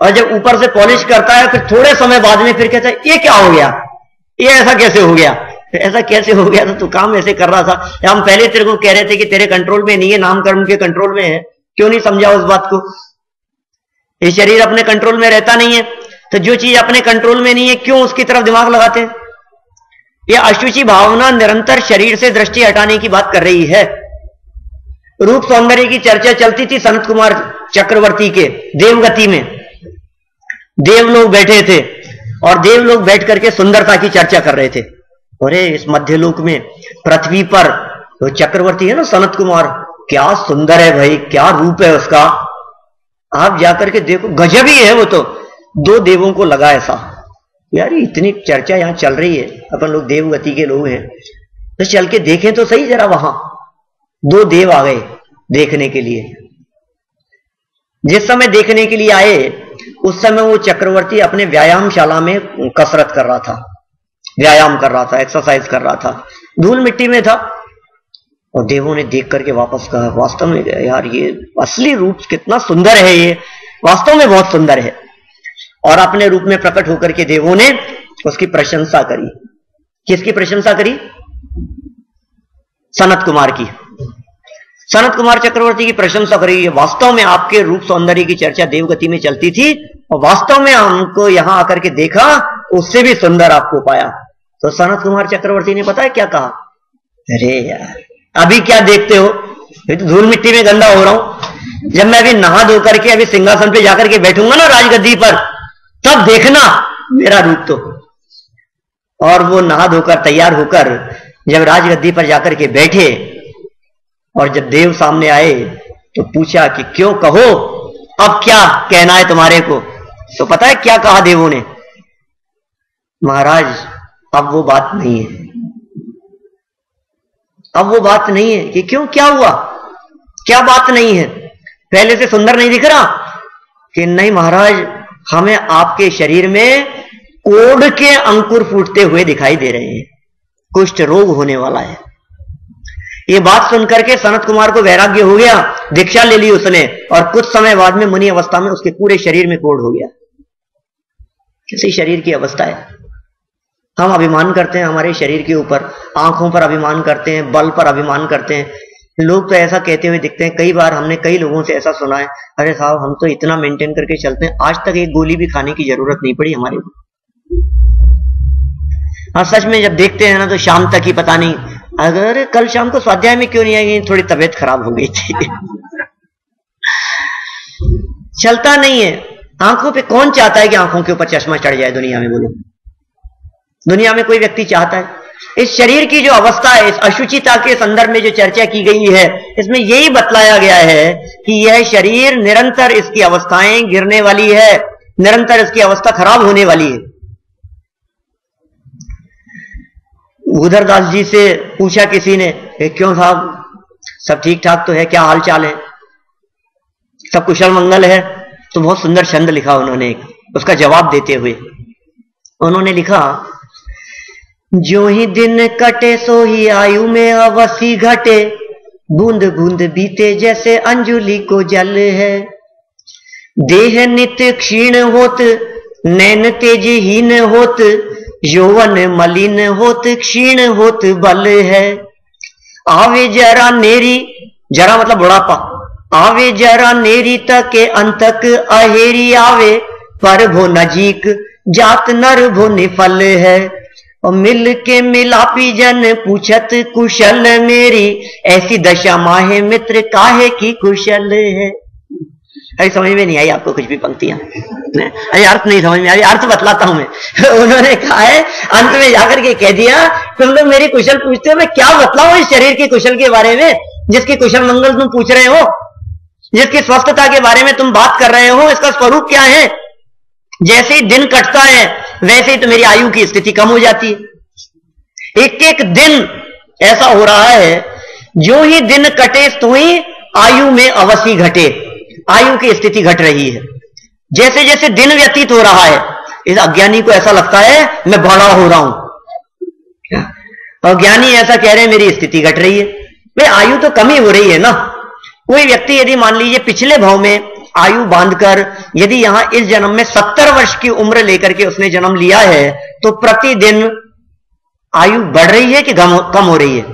और जब ऊपर से पॉलिश करता है फिर थोड़े समय बाद में फिर कहता है ये क्या हो गया, ये ऐसा कैसे हो गया, ऐसा कैसे हो गया? तो तू काम ऐसे कर रहा था, हम पहले तेरे को कह रहे थे कि तेरे कंट्रोल में नहीं है, नामकरण के कंट्रोल में है, क्यों नहीं समझा उस बात को? ये शरीर अपने कंट्रोल में रहता नहीं है, तो जो चीज अपने कंट्रोल में नहीं है क्यों उसकी तरफ दिमाग लगाते हैं? यह अशुचि भावना निरंतर शरीर से दृष्टि हटाने की बात कर रही है। रूप सौंदर्य की चर्चा चलती थी सनत कुमार चक्रवर्ती के देवगति में। देव लोग बैठे थे और देव लोग बैठ करके सुंदरता की चर्चा कर रहे थे। अरे इस मध्यलोक में पृथ्वी पर तो चक्रवर्ती है ना सनत कुमार, क्या सुंदर है भाई, क्या रूप है उसका, आप जाकर के देखो, गजब ही है वो तो। दो देवों को लगा ऐसा, यार इतनी चर्चा यहां चल रही है, अपन लोग देवगति के लोग हैं, तो चल के देखें तो सही जरा। वहां दो देव आ गए देखने के लिए। जिस समय देखने के लिए आए उस समय वो चक्रवर्ती अपने व्यायामशाला में कसरत कर रहा था, व्यायाम कर रहा था, एक्सरसाइज कर रहा था, धूल मिट्टी में था। और देवों ने देख करके वापस कहा, वास्तव में यार ये असली रूप कितना सुंदर है, ये वास्तव में बहुत सुंदर है। और अपने रूप में प्रकट होकर के देवों ने उसकी प्रशंसा करी। किसकी प्रशंसा करी? सनत कुमार की। सनत कुमार चक्रवर्ती की प्रशंसा करी। वास्तव में आपके रूप सौंदर्य की चर्चा देवगति में चलती थी और वास्तव में हमको यहां आकर के देखा, उससे भी सुंदर आपको पाया। तो सनत कुमार चक्रवर्ती ने पता है क्या कहा? अरे यार अभी क्या देखते हो, तो धूल मिट्टी में गंदा हो रहा हूं, जब मैं अभी नहा धो करके अभी सिंहासन पे जाकर के बैठूंगा ना राजगद्दी पर, तब देखना मेरा रूप तो। और वो नहा धोकर तैयार होकर जब राजगद्दी पर जाकर के बैठे और जब देव सामने आए तो पूछा कि क्यों, कहो अब क्या कहना है तुम्हारे को? तो पता है क्या कहा देवों ने? महाराज अब वो बात नहीं है, अब वो बात नहीं है। कि क्यों, क्या हुआ, क्या बात नहीं है? पहले से सुंदर नहीं दिख रहा? कि नहीं महाराज, हमें आपके शरीर में कोढ़ के अंकुर फूटते हुए दिखाई दे रहे हैं, कुष्ठ रोग होने वाला है। ये बात सुनकर के सनत कुमार को वैराग्य हो गया, दीक्षा ले ली उसने, और कुछ समय बाद में मुनि अवस्था में उसके पूरे शरीर में कोढ़ हो गया। किसी शरीर की अवस्था है। हम अभिमान करते हैं हमारे शरीर के ऊपर, आंखों पर अभिमान करते हैं, बल पर अभिमान करते हैं। लोग तो ऐसा कहते हुए दिखते हैं। कई बार हमने कई लोगों से ऐसा सुना है, अरे साहब हम तो इतना मेंटेन करके चलते हैं, आज तक एक गोली भी खाने की जरूरत नहीं पड़ी हमारे को। हाँ सच में जब देखते हैं ना तो शाम तक ही पता नहीं, अगर कल शाम को स्वाध्याय में क्यों नहीं आई, थोड़ी तबीयत खराब हो गई थी। चलता नहीं है। आंखों पे कौन चाहता है कि आंखों के ऊपर चश्मा चढ़ जाए दुनिया में? बोलो, दुनिया में कोई व्यक्ति चाहता है? इस शरीर की जो अवस्था है, इस अशुचिता के संदर्भ में जो चर्चा की गई है, इसमें यही बतलाया गया है कि यह शरीर निरंतर इसकी अवस्थाएं गिरने वाली है, निरंतर इसकी अवस्था खराब होने वाली है। उधरदास जी से पूछा किसी ने, क्यों साहब सब ठीक ठाक तो है, क्या हाल चाल है? सब कुशल मंगल है। तो बहुत सुंदर छंद लिखा उन्होंने, उसका जवाब देते हुए उन्होंने लिखा, जो ही दिन कटे सो ही आयु में अवसी घटे, बूंद बूंद बीते जैसे अंजुलि को जल है। देह नित्य क्षीण होत, नैन तेजहीन होत, यौवन मलिन होत, क्षीण होत बल है। आवे जरा नेरी, जरा मतलब बुढ़ापा, आवे जरा नेरी तक के अंतक अहेरी आवे, पर भो नजीक जात नर भो निफल है। और मिल के मिलापी जन पूछत कुशल मेरी, ऐसी दशा माहे मित्र काहे की कुशल है। अरे समझ में नहीं आई आपको कुछ भी पंक्तियां? अरे अर्थ नहीं समझ में आई, अर्थ बतलाता हूं मैं। उन्होंने कहा है अंत में जाकर के कह दिया, तुम लोग मेरी कुशल पूछते हो, मैं क्या बतलाऊं इस शरीर के कुशल के बारे में, जिसकी कुशल मंगल तुम पूछ रहे हो, जिसकी स्वस्थता के बारे में तुम बात कर रहे हो, इसका स्वरूप क्या है। जैसे ही दिन कटता है वैसे ही तो मेरी आयु की स्थिति कम हो जाती है। एक एक दिन ऐसा हो रहा है, जो ही दिन कटे तो ही आयु में अवश्य घटे, आयु की स्थिति घट रही है। जैसे जैसे दिन व्यतीत हो रहा है, इस अज्ञानी को ऐसा लगता है मैं बड़ा हो रहा हूं, और ज्ञानी ऐसा कह रहे हैं मेरी स्थिति घट रही है। भाई आयु तो कम ही हो रही है ना। कोई व्यक्ति यदि मान लीजिए पिछले भाव में आयु बांधकर यदि यहां इस जन्म में 70 वर्ष की उम्र लेकर के उसने जन्म लिया है, तो प्रतिदिन आयु बढ़ रही है कि कम हो रही है?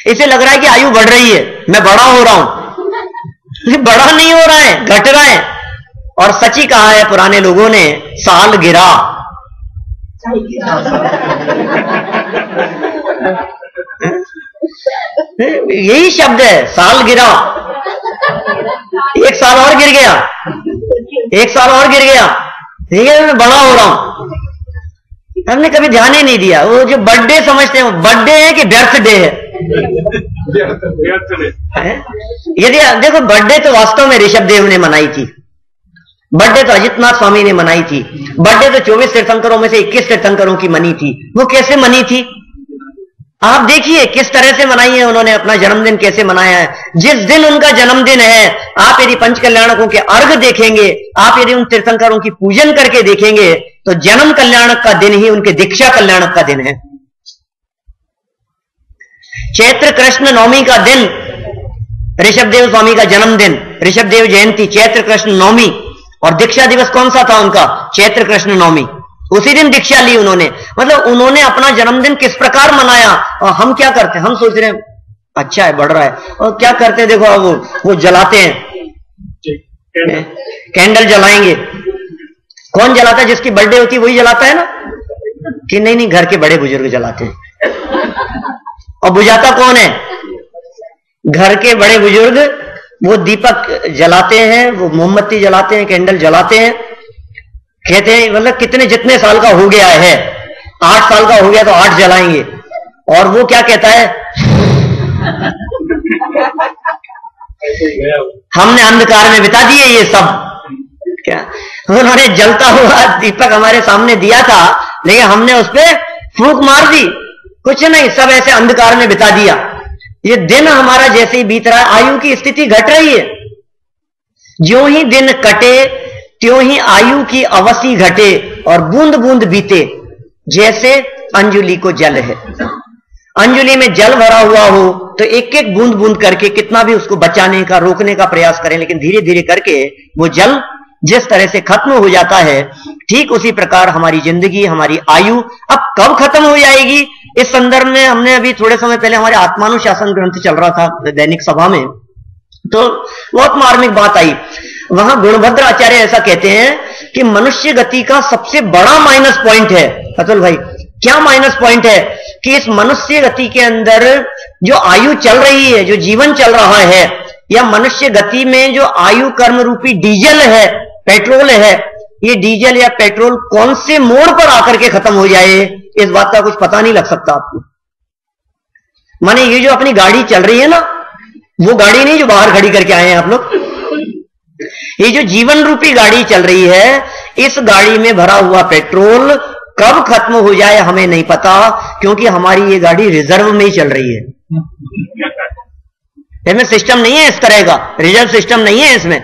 इसे लग रहा है कि आयु बढ़ रही है, मैं बड़ा हो रहा हूं। बड़ा नहीं हो रहा है, घट रहा है। और सच ही कहा है पुराने लोगों ने, साल गिरा। यही शब्द है, साल गिरा। एक साल और गिर गया, एक साल और गिर गया, ठीक है, मैं बड़ा हो रहा हूं। हमने कभी ध्यान ही नहीं दिया। वो जो बर्थडे समझते हैं, वो बर्थडे है कि व्यर्थ डे है? यदि देखो, बर्थडे तो वास्तव में ऋषभ देव ने मनाई थी, बर्थडे तो अजितनाथ स्वामी ने मनाई थी, बर्थडे तो 24 तीर्थंकरों में से 21 तीर्थंकरों की मनी थी। वो कैसे मनी थी आप देखिए, किस तरह से मनाई है उन्होंने, अपना जन्मदिन कैसे मनाया है। जिस दिन उनका जन्मदिन है, आप यदि पंच कल्याणकों के अर्घ देखेंगे, आप यदि उन तीर्थंकरों की पूजन करके देखेंगे, तो जन्म कल्याणक का दिन ही उनके दीक्षा कल्याणक का दिन है। चैत्र कृष्ण नवमी का दिन ऋषभदेव स्वामी का जन्मदिन, ऋषभदेव जयंती, चैत्र कृष्ण नवमी। और दीक्षा दिवस कौन सा था उनका? चैत्र कृष्ण नवमी। उसी दिन दीक्षा ली उन्होंने। मतलब उन्होंने अपना जन्मदिन किस प्रकार मनाया। और हम क्या करते हैं, हम सोच रहे हैं अच्छा है, बढ़ रहा है, और क्या करते हैं, देखो वो जलाते हैं, कैंडल जलाएंगे। कौन जलाता है? जिसकी बर्थडे होती है वही जलाता है ना, कि नहीं? घर के बड़े बुजुर्ग जलाते हैं। और बुझाता कौन है? घर के बड़े बुजुर्ग। वो दीपक जलाते हैं, वो मोमबत्ती जलाते हैं, कैंडल जलाते हैं। कहते हैं मतलब कितने, जितने साल का हो गया है, 8 साल का हो गया तो 8 जलाएंगे। और वो क्या कहता है? हमने अंधकार में बिता दिए ये सब। क्या उन्होंने जलता हुआ दीपक हमारे सामने दिया था, लेकिन हमने उस पर फूंक मार दी। कुछ नहीं, सब ऐसे अंधकार में बिता दिया। ये दिन हमारा जैसे ही बीत रहा है, आयु की स्थिति घट रही है। ज्यों ही दिन कटे त्यों ही आयु की अवधि घटे, और बूंद बूंद बीते जैसे अंजुलि को जल है। अंजुलि में जल भरा हुआ हो तो एक एक बूंद बूंद करके कितना भी उसको बचाने का, रोकने का प्रयास करें, लेकिन धीरे धीरे करके वो जल जिस तरह से खत्म हो जाता है, ठीक उसी प्रकार हमारी जिंदगी, हमारी आयु अब कब खत्म हो जाएगी। इस संदर्भ में हमने अभी थोड़े समय पहले हमारे आत्मानुशासन ग्रंथ चल रहा था दैनिक सभा में, तो बहुत मार्मिक बात आई। वहां गुणभद्र आचार्य ऐसा कहते हैं कि मनुष्य गति का सबसे बड़ा माइनस पॉइंट है। अतुल भाई, क्या माइनस पॉइंट है? कि इस मनुष्य गति के अंदर जो आयु चल रही है, जो जीवन चल रहा है, या मनुष्य गति में जो आयु कर्म रूपी डीजल है, पेट्रोल है, ये डीजल या पेट्रोल कौन से मोड़ पर आकर के खत्म हो जाए, इस बात का कुछ पता नहीं लग सकता आपको। माने ये जो अपनी गाड़ी चल रही है ना, वो गाड़ी नहीं जो बाहर खड़ी करके आए हैं आप लोग, ये जो जीवन रूपी गाड़ी चल रही है, इस गाड़ी में भरा हुआ पेट्रोल कब खत्म हो जाए हमें नहीं पता, क्योंकि हमारी ये गाड़ी रिजर्व में ही चल रही है। इसमें सिस्टम नहीं है इस तरह का, रिजर्व सिस्टम नहीं है इसमें।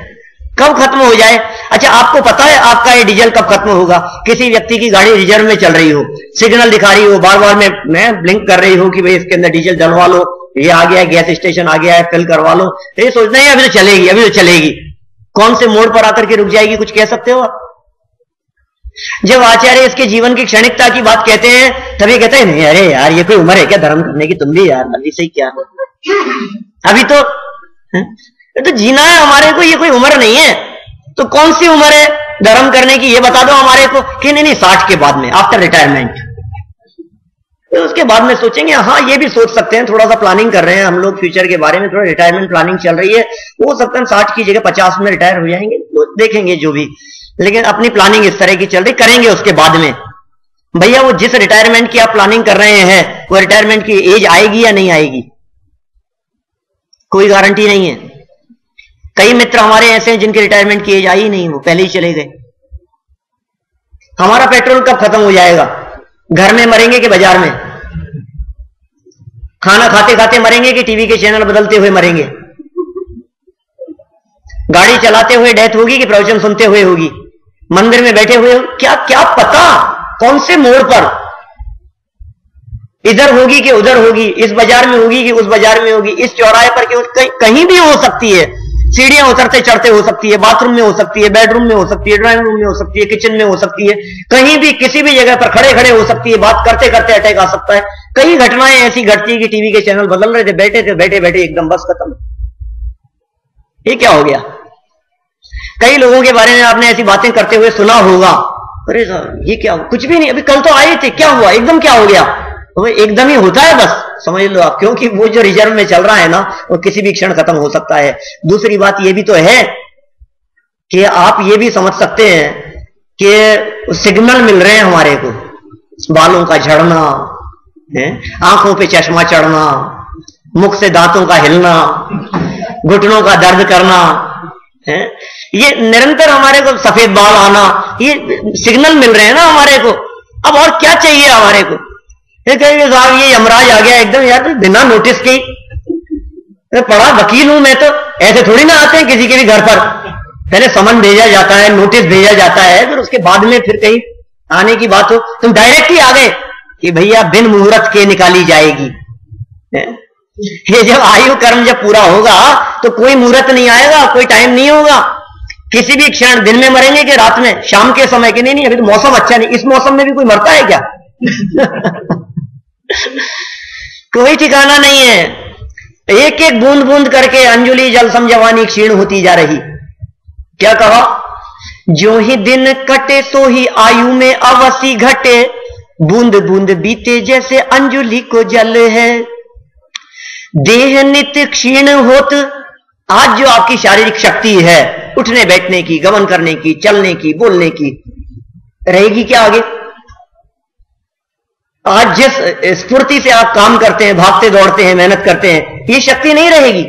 कब खत्म हो जाए? अच्छा, आपको पता है आपका ये डीजल कब खत्म होगा? किसी व्यक्ति की गाड़ी रिजर्व में चल रही हो, सिग्नल दिखा रही हो, बार बार में ब्लिंक कर रही हो कि भाई इसके अंदर डीजल डलवा लो, ये आ गया है, गैस स्टेशन आ गया है, फिल करवा लो, तो ये सोचना है अभी तो चलेगी, अभी तो चलेगी। कौन से मोड़ पर आकर के रुक जाएगी, कुछ कह सकते हो आप? जब आचार्य इसके जीवन की क्षणिकता की बात कहते हैं तभी कहते हैं नहीं, अरे यार ये कोई उम्र है क्या धर्म करने की? तुम भी यार अभी सही क्या, अभी तो जीना है हमारे को, ये कोई उम्र नहीं है। तो कौन सी उम्र है धर्म करने की, ये बता दो हमारे को। कि नहीं 60 के बाद में, आफ्टर रिटायरमेंट, तो उसके बाद में सोचेंगे। हाँ, ये भी सोच सकते हैं, थोड़ा सा प्लानिंग कर रहे हैं हम लोग फ्यूचर के बारे में, थोड़ा रिटायरमेंट प्लानिंग चल रही है, हो सकता है 60 की जगह 50 में रिटायर हो जाएंगे, तो देखेंगे जो भी। लेकिन अपनी प्लानिंग इस तरह की चल रही, करेंगे उसके बाद में। भैया वो जिस रिटायरमेंट की आप प्लानिंग कर रहे हैं, वो रिटायरमेंट की एज आएगी या नहीं आएगी, कोई गारंटी नहीं है। कई मित्र हमारे ऐसे हैं जिनके रिटायरमेंट की एज आई ही नहीं, वो पहले ही चले गए। हमारा पेट्रोल कब खत्म हो जाएगा? घर में मरेंगे कि बाजार में? खाना खाते खाते मरेंगे कि टीवी के चैनल बदलते हुए मरेंगे? गाड़ी चलाते हुए डेथ होगी कि प्रवचन सुनते हुए होगी? मंदिर में बैठे हुए क्या क्या पता कौन से मोड़ पर, इधर होगी कि उधर होगी, इस बाजार में होगी कि उस बाजार में होगी, इस चौराहे पर कि कहीं भी हो सकती है। सीढ़ियां उतरते चढ़ते हो सकती है, बाथरूम में हो सकती है, बेडरूम में हो सकती है, ड्राइंग रूम में हो सकती है, किचन में हो सकती है, कहीं भी किसी भी जगह पर खड़े खड़े हो सकती है, बात करते करते अटैक आ सकता है। कई घटनाएं ऐसी घटती है कि टीवी के चैनल बदल रहे थे, बैठे बैठे एकदम बस खत्म। ये क्या हो गया? कई लोगों के बारे में आपने ऐसी बातें करते हुए सुना होगा, अरे साहब ये क्या हुआ? कुछ भी नहीं, अभी कल तो आए थे, क्या हुआ? एकदम क्या हो गया? तो एकदम ही होता है, बस समझ लो आप, क्योंकि वो जो रिजर्व में चल रहा है ना, वो किसी भी क्षण खत्म हो सकता है। दूसरी बात ये भी तो है कि आप ये भी समझ सकते हैं कि सिग्नल मिल रहे हैं हमारे को, बालों का झड़ना है, आंखों पे चश्मा चढ़ना, मुख से दांतों का हिलना, घुटनों का दर्द करना है, ये निरंतर हमारे को सफेद बाल आना, ये सिग्नल मिल रहे हैं ना हमारे को। अब और क्या चाहिए हमारे को? ये कहेंगे साहब ये यमराज आ गया एकदम, यार बिना नोटिस के। पढ़ा वकील हूं मैं, तो ऐसे थोड़ी ना आते हैं किसी के भी घर पर, पहले समन भेजा जाता है, नोटिस भेजा जाता है, फिर उसके बाद में फिर कहीं आने की बात हो, तुम डायरेक्ट ही आ गए कि भैया बिन मुहूर्त के निकाली जाएगी। ये जब आयु कर्म जब पूरा होगा तो कोई मुहूर्त नहीं आएगा, कोई टाइम नहीं होगा, किसी भी क्षण दिन में मरेंगे कि रात में, शाम के समय के। नहीं, अभी तो मौसम अच्छा नहीं, इस मौसम में भी कोई मरता है क्या? कोई ठिकाना नहीं है। एक एक बूंद बूंद करके अंजुलि जल सम जवानी क्षीण होती जा रही। क्या कहा? जो ही दिन कटे सो ही आयु में अवसी घटे, बूंद बूंद बीते जैसे अंजुलि को जल है। देह नित्य क्षीण होत, आज जो आपकी शारीरिक शक्ति है उठने बैठने की, गमन करने की, चलने की, बोलने की, रहेगी क्या आगे? आज जिस स्फूर्ति से आप काम करते हैं, भागते दौड़ते हैं, मेहनत करते हैं, ये शक्ति नहीं रहेगी।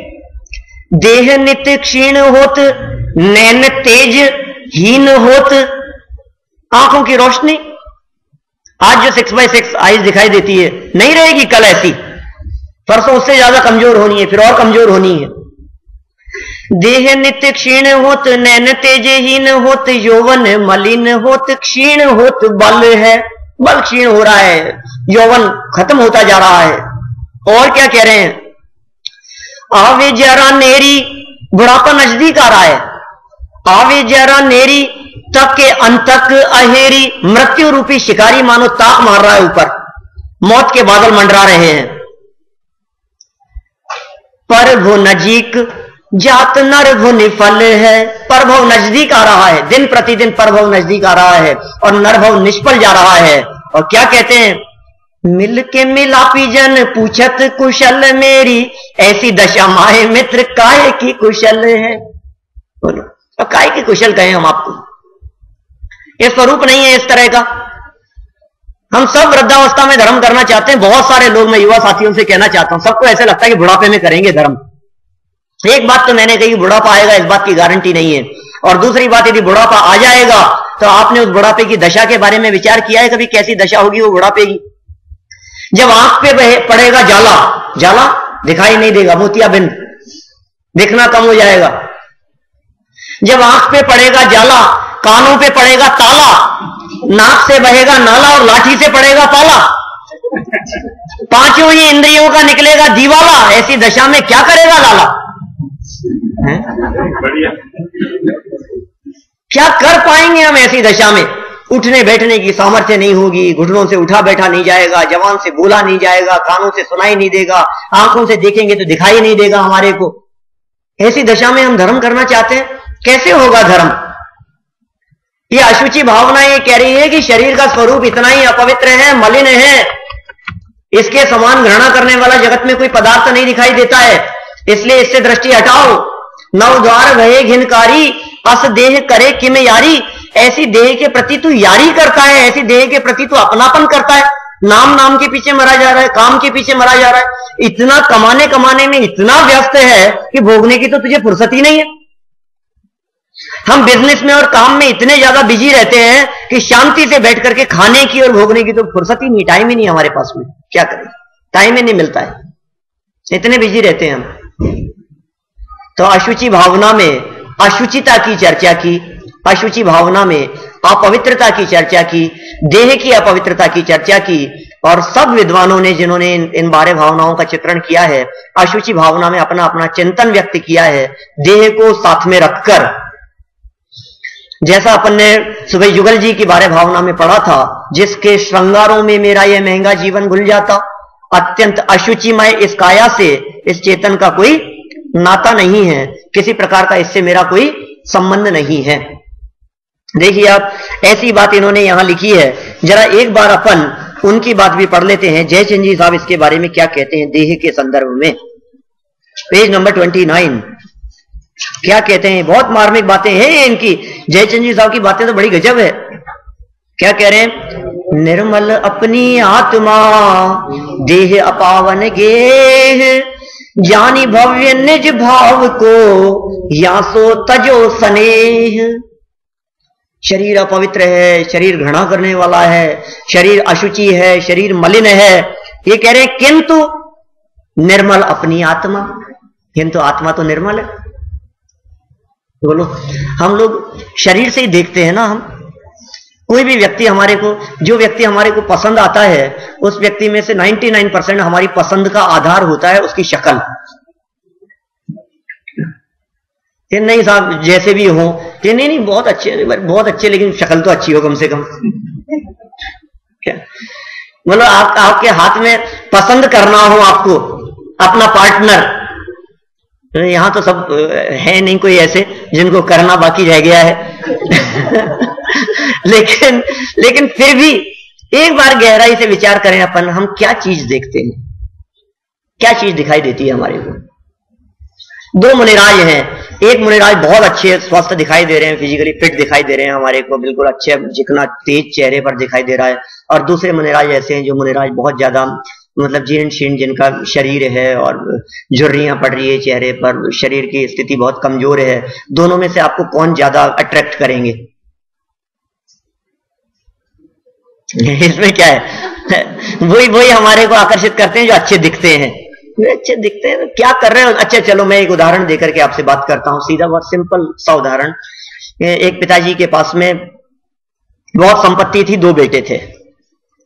देह नित्य क्षीण होत, नैन तेज हीन होत, आंखों की रोशनी आज जो 6/6 आईज दिखाई देती है नहीं रहेगी कल ऐसी, परसों उससे ज्यादा कमजोर होनी है, फिर और कमजोर होनी है। देह नित्य क्षीण होत, नैन तेज हीन होत, यौवन मलिन होत, क्षीण होत बल है। बल क्षीण हो रहा है, यौवन खत्म होता जा रहा है। और क्या कह रहे हैं? आवे जरा नेरी, बुढ़ापा नजदीक आ रहा है। आवे जरा नेरी, तक के अंतक अहेरी, मृत्यु रूपी शिकारी मानो ताक मार रहा है ऊपर, मौत के बादल मंडरा रहे हैं। परभो नजीक जात नरभो निफल है, परभव नजदीक आ रहा है, दिन प्रतिदिन परभव नजदीक आ रहा है और नरभव निष्फल जा रहा है। और क्या कहते हैं? मिल के मिलापी जन पूछत कुशल मेरी, ऐसी दशा माहे मित्र काहे की कुशल है। बोलो, और काहे की कुशल कहें हम आपको? ये स्वरूप नहीं है इस तरह का। हम सब वृद्धावस्था में धर्म करना चाहते हैं। बहुत सारे लोग, मैं युवा साथियों से कहना चाहता हूं, सबको ऐसे लगता है कि बुढ़ापे में करेंगे धर्म। एक बात तो मैंने कही, बुढ़ापा आएगा इस बात की गारंटी नहीं है। और दूसरी बात, यदि बुढ़ापा आ जाएगा तो आपने उस बुढ़ापे की दशा के बारे में विचार किया है कभी? कैसी दशा होगी वो बुढ़ापे की? जब आंख पे पड़ेगा जाला, जाला दिखाई नहीं देगा, मोतियाबिंद, दिखना कम हो जाएगा। जब आंख पे पड़ेगा जाला, कानों पे पड़ेगा ताला, नाक से बहेगा नाला और लाठी से पड़ेगा पाला, पांचों ही इंद्रियों का निकलेगा दीवाला, ऐसी दशा में क्या करेगा लाला? क्या कर पाएंगे हम ऐसी दशा में? उठने बैठने की सामर्थ्य नहीं होगी, घुटनों से उठा बैठा नहीं जाएगा, जबान से बोला नहीं जाएगा, कानों से सुनाई नहीं देगा, आंखों से देखेंगे तो दिखाई नहीं देगा हमारे को। ऐसी दशा में हम धर्म करना चाहते हैं, कैसे होगा धर्म? ये अशुचि भावना ये कह रही है कि शरीर का स्वरूप इतना ही अपवित्र है, मलिन है, इसके समान घृणा करने वाला जगत में कोई पदार्थ नहीं दिखाई देता है, इसलिए इससे दृष्टि हटाओ। नव द्वार भये घिनकारी, अस देह करे किम यारी। ऐसी देह के प्रति तू यारी करता है, ऐसी देह के प्रति तू अपनापन करता है, नाम के पीछे मरा जा रहा है, काम के पीछे मरा जा रहा है, इतना कमाने में इतना व्यस्त है कि भोगने की तो तुझे फुर्सत ही नहीं है। हम बिजनेस में और काम में इतने ज्यादा बिजी रहते हैं कि शांति से बैठ करके खाने की और भोगने की तो फुर्सत ही नहीं, टाइम ही नहीं हमारे पास में। क्या करें, टाइम ही नहीं मिलता है, इतने बिजी रहते हैं हम। तो अशुचि भावना में अशुचिता की चर्चा की, अशुचि भावना में अपवित्रता की चर्चा की, देह की अपवित्रता की चर्चा की, और सब विद्वानों ने जिन्होंने इन 12 भावनाओं का चित्रण किया है, अशुचि भावना में अपना अपना चिंतन व्यक्त किया है, देह को साथ में रखकर। जैसा अपन ने सुबह युगल जी की 12 भावना में पढ़ा था, जिसके श्रृंगारों में मेरा यह महंगा जीवन घुल जाता, अत्यंत अशुचिमय इस काया से इस चेतन का कोई नाता नहीं है, किसी प्रकार का इससे मेरा कोई संबंध नहीं है। देखिए आप, ऐसी बात इन्होंने यहां लिखी है। जरा एक बार अपन उनकी बात भी पढ़ लेते हैं, जयचंद जी साहब इसके बारे में क्या कहते हैं देह के संदर्भ में। पेज नंबर 29 क्या कहते हैं? बहुत मार्मिक बातें हैं इनकी। जयचंद जी साहब की बातें तो बड़ी गजब है। क्या कह रहे हैं? निर्मल अपनी आत्मा देह अपावन गेह, ज्ञानी भव्य निज भाव को या सो तजो स्नेह। शरीर अपवित्र है, शरीर घृणा करने वाला है, शरीर अशुचि है, शरीर मलिन है, ये कह रहे हैं, किंतु निर्मल अपनी आत्मा, किंतु आत्मा तो निर्मल है। बोलो, हम लोग शरीर से ही देखते हैं ना। हम कोई भी व्यक्ति हमारे को, जो व्यक्ति हमारे को पसंद आता है, उस व्यक्ति में से 99% हमारी पसंद का आधार होता है उसकी शक्ल। कि नहीं साहब जैसे भी हो, कि नहीं बहुत अच्छे, लेकिन शक्ल तो अच्छी हो कम से कम। क्या मतलब आपके हाथ में पसंद करना हो आपको अपना पार्टनर, यहां तो सब है नहीं कोई ऐसे जिनको करना बाकी रह गया है। लेकिन फिर भी एक बार गहराई से विचार करें अपन, हम क्या चीज देखते हैं, क्या चीज दिखाई देती है हमारे को? 2 मुनिराज हैं, एक मुनिराज बहुत अच्छे स्वस्थ दिखाई दे रहे हैं, फिजिकली फिट दिखाई दे रहे हैं हमारे को, बिल्कुल अच्छे चिकना तेज चेहरे पर दिखाई दे रहा है, और दूसरे मुनिराज ऐसे हैं जो मुनिराज बहुत ज्यादा मतलब जीर्ण शीर्ण जिनका शरीर है और झुर्रियां पड़ रही है चेहरे पर, शरीर की स्थिति बहुत कमजोर है। दोनों में से आपको कौन ज्यादा अट्रैक्ट करेंगे? इसमें क्या है? वही हमारे को आकर्षित करते हैं जो अच्छे दिखते हैं। अच्छे दिखते हैं तो क्या कर रहे हो? अच्छा चलो मैं एक उदाहरण देकर के आपसे बात करता हूं, सीधा बहुत सिंपल सा उदाहरण। एक पिताजी के पास में बहुत संपत्ति थी, 2 बेटे थे,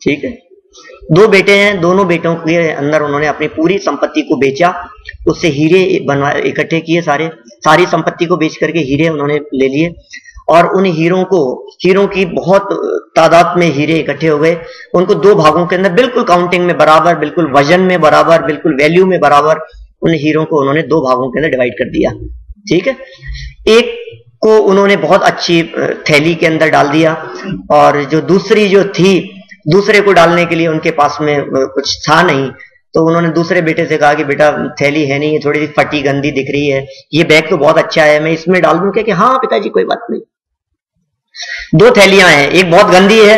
ठीक है, 2 बेटे हैं, दोनों बेटों के अंदर उन्होंने अपनी पूरी संपत्ति को बेचा, उससे हीरे इकट्ठे किए, सारी संपत्ति को बेच करके हीरे उन्होंने ले लिए, और उन हीरों की बहुत तादाद में हीरे इकट्ठे हो गए। उनको 2 भागों के अंदर बिल्कुल काउंटिंग में बराबर, बिल्कुल वजन में बराबर, बिल्कुल वैल्यू में बराबर, उन हीरों को उन्होंने 2 भागों के अंदर डिवाइड कर दिया, ठीक है। एक को उन्होंने बहुत अच्छी थैली के अंदर डाल दिया, और जो दूसरी जो थी, दूसरे को डालने के लिए उनके पास में कुछ था नहीं, तो उन्होंने दूसरे बेटे से कहा कि बेटा थैली है नहीं, थोड़ी सी फटी गंदी दिख रही है, ये बैग तो बहुत अच्छा है, मैं इसमें डाल दूं क्या? कि हाँ पिताजी कोई बात नहीं। 2 थैलियां हैं, एक बहुत गंदी है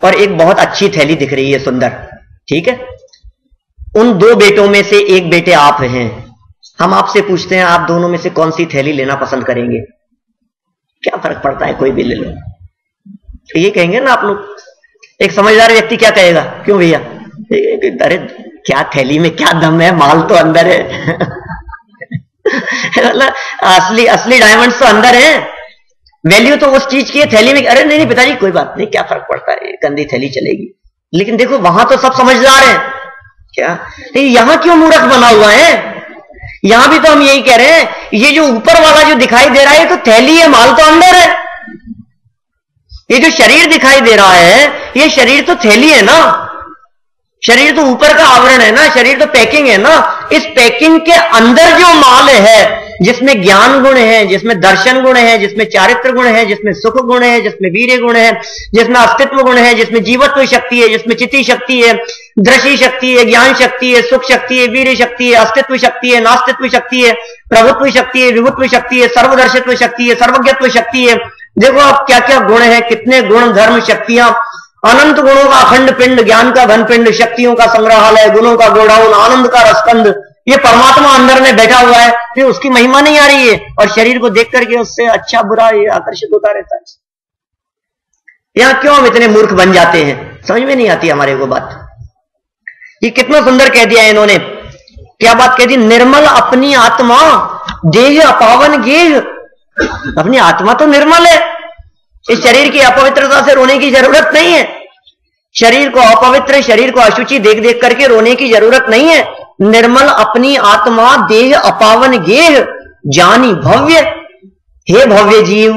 और एक बहुत अच्छी थैली दिख रही है, सुंदर, ठीक है। उन 2 बेटों में से एक बेटे आप हैं, हम आपसे पूछते हैं आप दोनों में से कौन सी थैली लेना पसंद करेंगे? क्या फर्क पड़ता है, कोई भी ले लो। तो ये कहेंगे ना आप लोग। एक समझदार व्यक्ति क्या कहेगा? क्यों भैया? अरे क्या थैली में क्या दम है, माल तो अंदर है। मतलब असली असली डायमंड्स तो अंदर है, वैल्यू तो उस चीज की है थैली में। अरे नहीं नहीं पिताजी कोई बात नहीं, क्या फर्क पड़ता है, गंदी थैली चलेगी। लेकिन देखो वहां तो सब समझदार हैं क्या, नहीं यहां क्यों मूर्ख बना हुआ है। यहां भी तो हम यही कह रहे हैं, ये जो ऊपर वाला जो दिखाई दे रहा है तो थैली है, माल तो अंदर है। ये जो शरीर दिखाई दे रहा है ये शरीर तो थैली है ना, शरीर तो ऊपर का आवरण है ना, शरीर तो पैकिंग है ना। इस पैकिंग के अंदर जो माल है, जिसमें ज्ञान गुण है, जिसमें दर्शन गुण है, जिसमें चारित्र गुण है, जिसमें सुख गुण है, जिसमें वीर्य गुण है, जिसमें अस्तित्व गुण है, जिसमें जीवत्व शक्ति है, जिसमें चित्ती शक्ति है, दृष्टि शक्ति है, ज्ञान शक्ति है, सुख शक्ति है, वीर्य शक्ति है, अस्तित्व शक्ति है, नास्तित्व शक्ति है, प्रभुत्व शक्ति है, विभुत्व शक्ति है, सर्वदर्शित्व शक्ति है, सर्वज्ञत्व शक्ति है। देखो आप क्या क्या गुण है, कितने गुण धर्म शक्तियां, अनंत गुणों का अखंड पिंड, ज्ञान का घन पिंड, शक्तियों का संग्रहालय, गुणों का गोडाउन, आनंद का रसकंद। ये परमात्मा अंदर में बैठा हुआ है, फिर उसकी महिमा नहीं आ रही है और शरीर को देख करके उससे अच्छा बुरा ये आकर्षित होता रहता है। यहां क्यों हम इतने मूर्ख बन जाते हैं, समझ में नहीं आती हमारे को बात। ये कितना सुंदर कह दिया इन्होंने, क्या बात कह दी, निर्मल अपनी आत्मा देह अपावन गेह। अपनी आत्मा तो निर्मल है, इस शरीर की अपवित्रता से रोने की जरूरत नहीं है। शरीर को अपवित्र, शरीर को अशुचि देख देख करके रोने की जरूरत नहीं है। निर्मल अपनी आत्मा देह अपावन गेह जानी भव्य। हे भव्य जीव,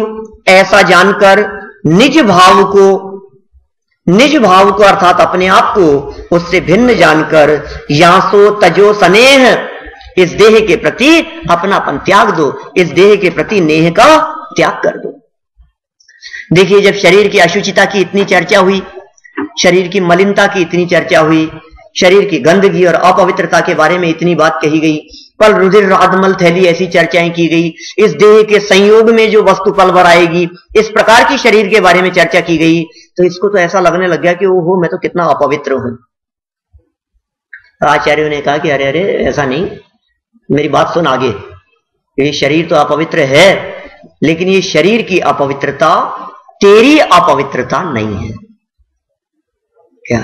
ऐसा जानकर निज भाव को अर्थात अपने आप को उससे भिन्न जानकर यासो तजो स्नेह, इस देह के प्रति अपनापन त्याग दो, इस देह के प्रति नेह का त्याग कर दो। देखिए जब शरीर की अशुचिता की इतनी चर्चा हुई, शरीर की मलिनता की इतनी चर्चा हुई, शरीर की गंदगी और अपवित्रता के बारे में इतनी बात कही गई, पल रुधिर आदमल थैली ऐसी चर्चाएं की गई, इस देह के संयोग में जो वस्तु पल भर आएगी, इस प्रकार की शरीर के बारे में चर्चा की गई, तो इसको तो ऐसा लगने लग गया कि ओहो मैं तो कितना अपवित्र हूं। आचार्यों ने कहा कि अरे अरे ऐसा नहीं, मेरी बात सुन आगे, ये शरीर तो अपवित्र है, लेकिन ये शरीर की अपवित्रता तेरी अपवित्रता नहीं है। क्या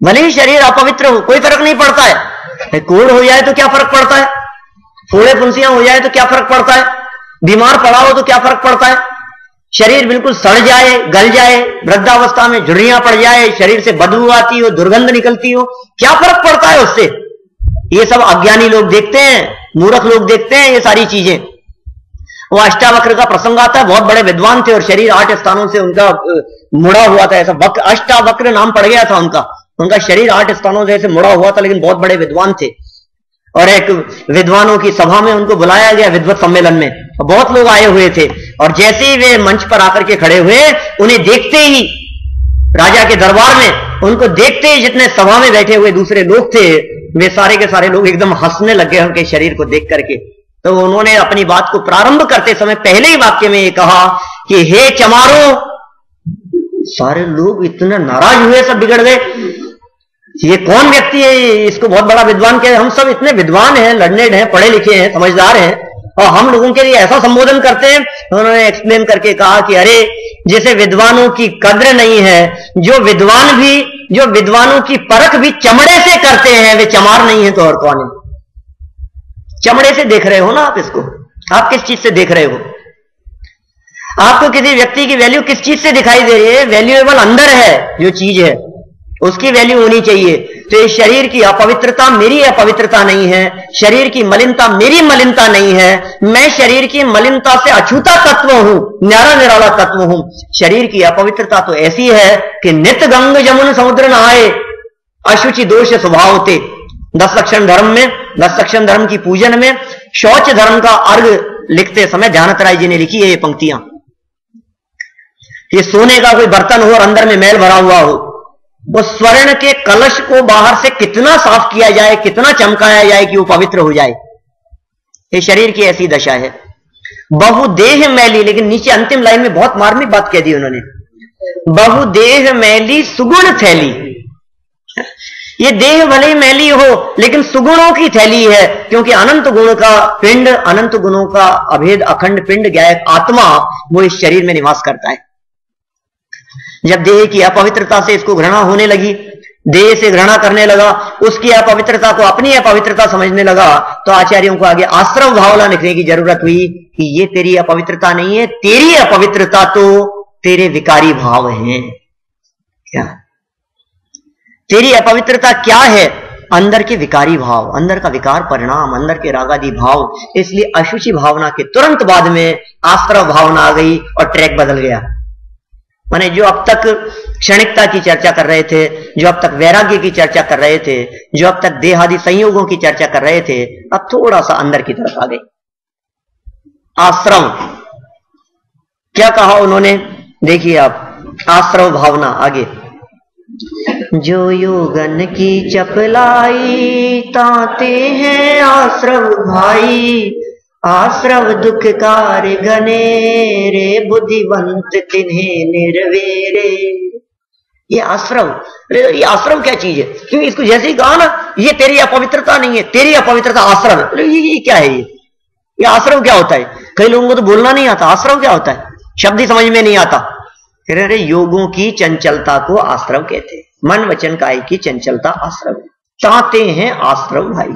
भले ही शरीर अपवित्र हो, कोई फर्क नहीं पड़ता है। कोढ़ हो जाए तो क्या फर्क पड़ता है, फोड़े फुंसियां हो जाए तो क्या फर्क पड़ता है, बीमार पड़ा हो तो क्या फर्क पड़ता है, शरीर बिल्कुल सड़ जाए, गल जाए, वृद्धावस्था में झुर्रियां पड़ जाए, शरीर से बदबू आती हो, दुर्गंध निकलती हो, क्या फर्क पड़ता है उससे। ये सब अज्ञानी लोग देखते हैं, मूर्ख लोग देखते हैं ये सारी चीजें। वो अष्टावक्र का प्रसंग आता है, बहुत बड़े विद्वान थे और शरीर 8 स्थानों से उनका मुड़ा हुआ था, ऐसा वक्र, अष्टावक्र नाम पड़ गया था उनका शरीर 8 स्थानों से ऐसे मुड़ा हुआ था, लेकिन बहुत बड़े विद्वान थे। और एक विद्वानों की सभा में उनको बुलाया गया, विद्वत सम्मेलन में, बहुत लोग आए हुए थे, और जैसे ही वे मंच पर आकर के खड़े हुए, उन्हें देखते ही राजा के दरबार में उनको देखते ही जितने सभा में बैठे हुए दूसरे लोग थे, वे सारे के सारे लोग एकदम हंसने लगे उनके शरीर को देख करके। तो उन्होंने अपनी बात को प्रारंभ करते समय पहले ही वाक्य में ये कहा कि हे चमारों, सारे लोग इतने नाराज हुए, सब बिगड़ गए, ये कौन व्यक्ति है, इसको बहुत बड़ा विद्वान कहे, हम सब इतने विद्वान हैं, लर्नेड हैं, पढ़े लिखे हैं, समझदार हैं, और हम लोगों के लिए ऐसा संबोधन करते हैं। उन्होंने एक्सप्लेन करके कहा कि अरे जैसे विद्वानों की कद्र नहीं है, जो विद्वानों की परख भी चमड़े से करते हैं, वे चमार नहीं है तो और कौन है। चमड़े से देख रहे हो ना आप इसको, आप किस चीज से देख रहे हो, आपको किसी व्यक्ति की वैल्यू किस चीज से दिखाई दे रही है, वैल्यूएबल अंदर है जो चीज है उसकी वैल्यू होनी चाहिए। तो इस शरीर की अपवित्रता मेरी अपवित्रता नहीं है, शरीर की मलिनता मेरी मलिनता नहीं है, मैं शरीर की मलिनता से अछूता तत्व हूं, न्यारा निराला तत्व हूं। शरीर की अपवित्रता तो ऐसी है कि नित गंग जमुन समुद्र नहाए, अशुचि दोष स्वभाव थे। 10 लक्षण धर्म में, 10 लक्षण धर्म की पूजन में शौच धर्म का अर्घ लिखते समय ध्यानत राय जी ने लिखी है ये पंक्तियां। ये सोने का कोई बर्तन हो और अंदर में मैल भरा हुआ हो, वो स्वर्ण के कलश को बाहर से कितना साफ किया जाए, कितना चमकाया जाए कि वो पवित्र हो जाए। ये शरीर की ऐसी दशा है। बहुदेह मैली, लेकिन नीचे अंतिम लाइन में बहुत मार्मिक बात कह दी उन्होंने, बहुदेह मैली सुगुण थैली। ये देह भले ही मैली हो लेकिन सुगुणों की थैली है, क्योंकि अनंत गुण का पिंड, अनंत गुणों का अभेद अखंड पिंड ज्ञायक आत्मा वो इस शरीर में निवास करता है। जब देह की अपवित्रता से इसको घृणा होने लगी, देह से घृणा करने लगा, उसकी अपवित्रता को अपनी अपवित्रता समझने लगा, तो आचार्यों को आगे आश्रव भावना लिखने की जरूरत हुई कि ये तेरी अपवित्रता नहीं है, तेरी अपवित्रता तो तेरे विकारी भाव हैं। क्या तेरी अपवित्रता क्या है? अंदर के विकारी भाव, अंदर का विकार परिणाम, अंदर के रागादि भाव। इसलिए अशुचि भावना के तुरंत बाद में आश्रव भावना आ गई और ट्रैक बदल गया। माने जो अब तक क्षणिकता की चर्चा कर रहे थे, जो अब तक वैराग्य की चर्चा कर रहे थे, जो अब तक देहादि संयोगों की चर्चा कर रहे थे, अब थोड़ा सा अंदर की तरफ आ गए। आश्रव क्या कहा उन्होंने, देखिए आप, आश्रव भावना आगे। जो योगन की चपलाई ताते हैं आश्रव भाई, आश्रव दुखकार घनेरे बुद्धिवंत तिन्हें निर्वेरे। ये आश्रव, ये आश्रव क्या चीज है? क्योंकि इसको जैसे ही कहा ना, ये तेरी अपवित्रता नहीं है, तेरी अपवित्रता आश्रव। ये क्या है? ये आश्रव क्या होता है? कई लोगों को तो बोलना नहीं आता आश्रव क्या होता है, शब्द ही समझ में नहीं आता। अरे योगों की चंचलता को आश्रव कहते हैं, मन वचन काया की चंचलता आश्रव है। चाहते हैं आश्रव भाई,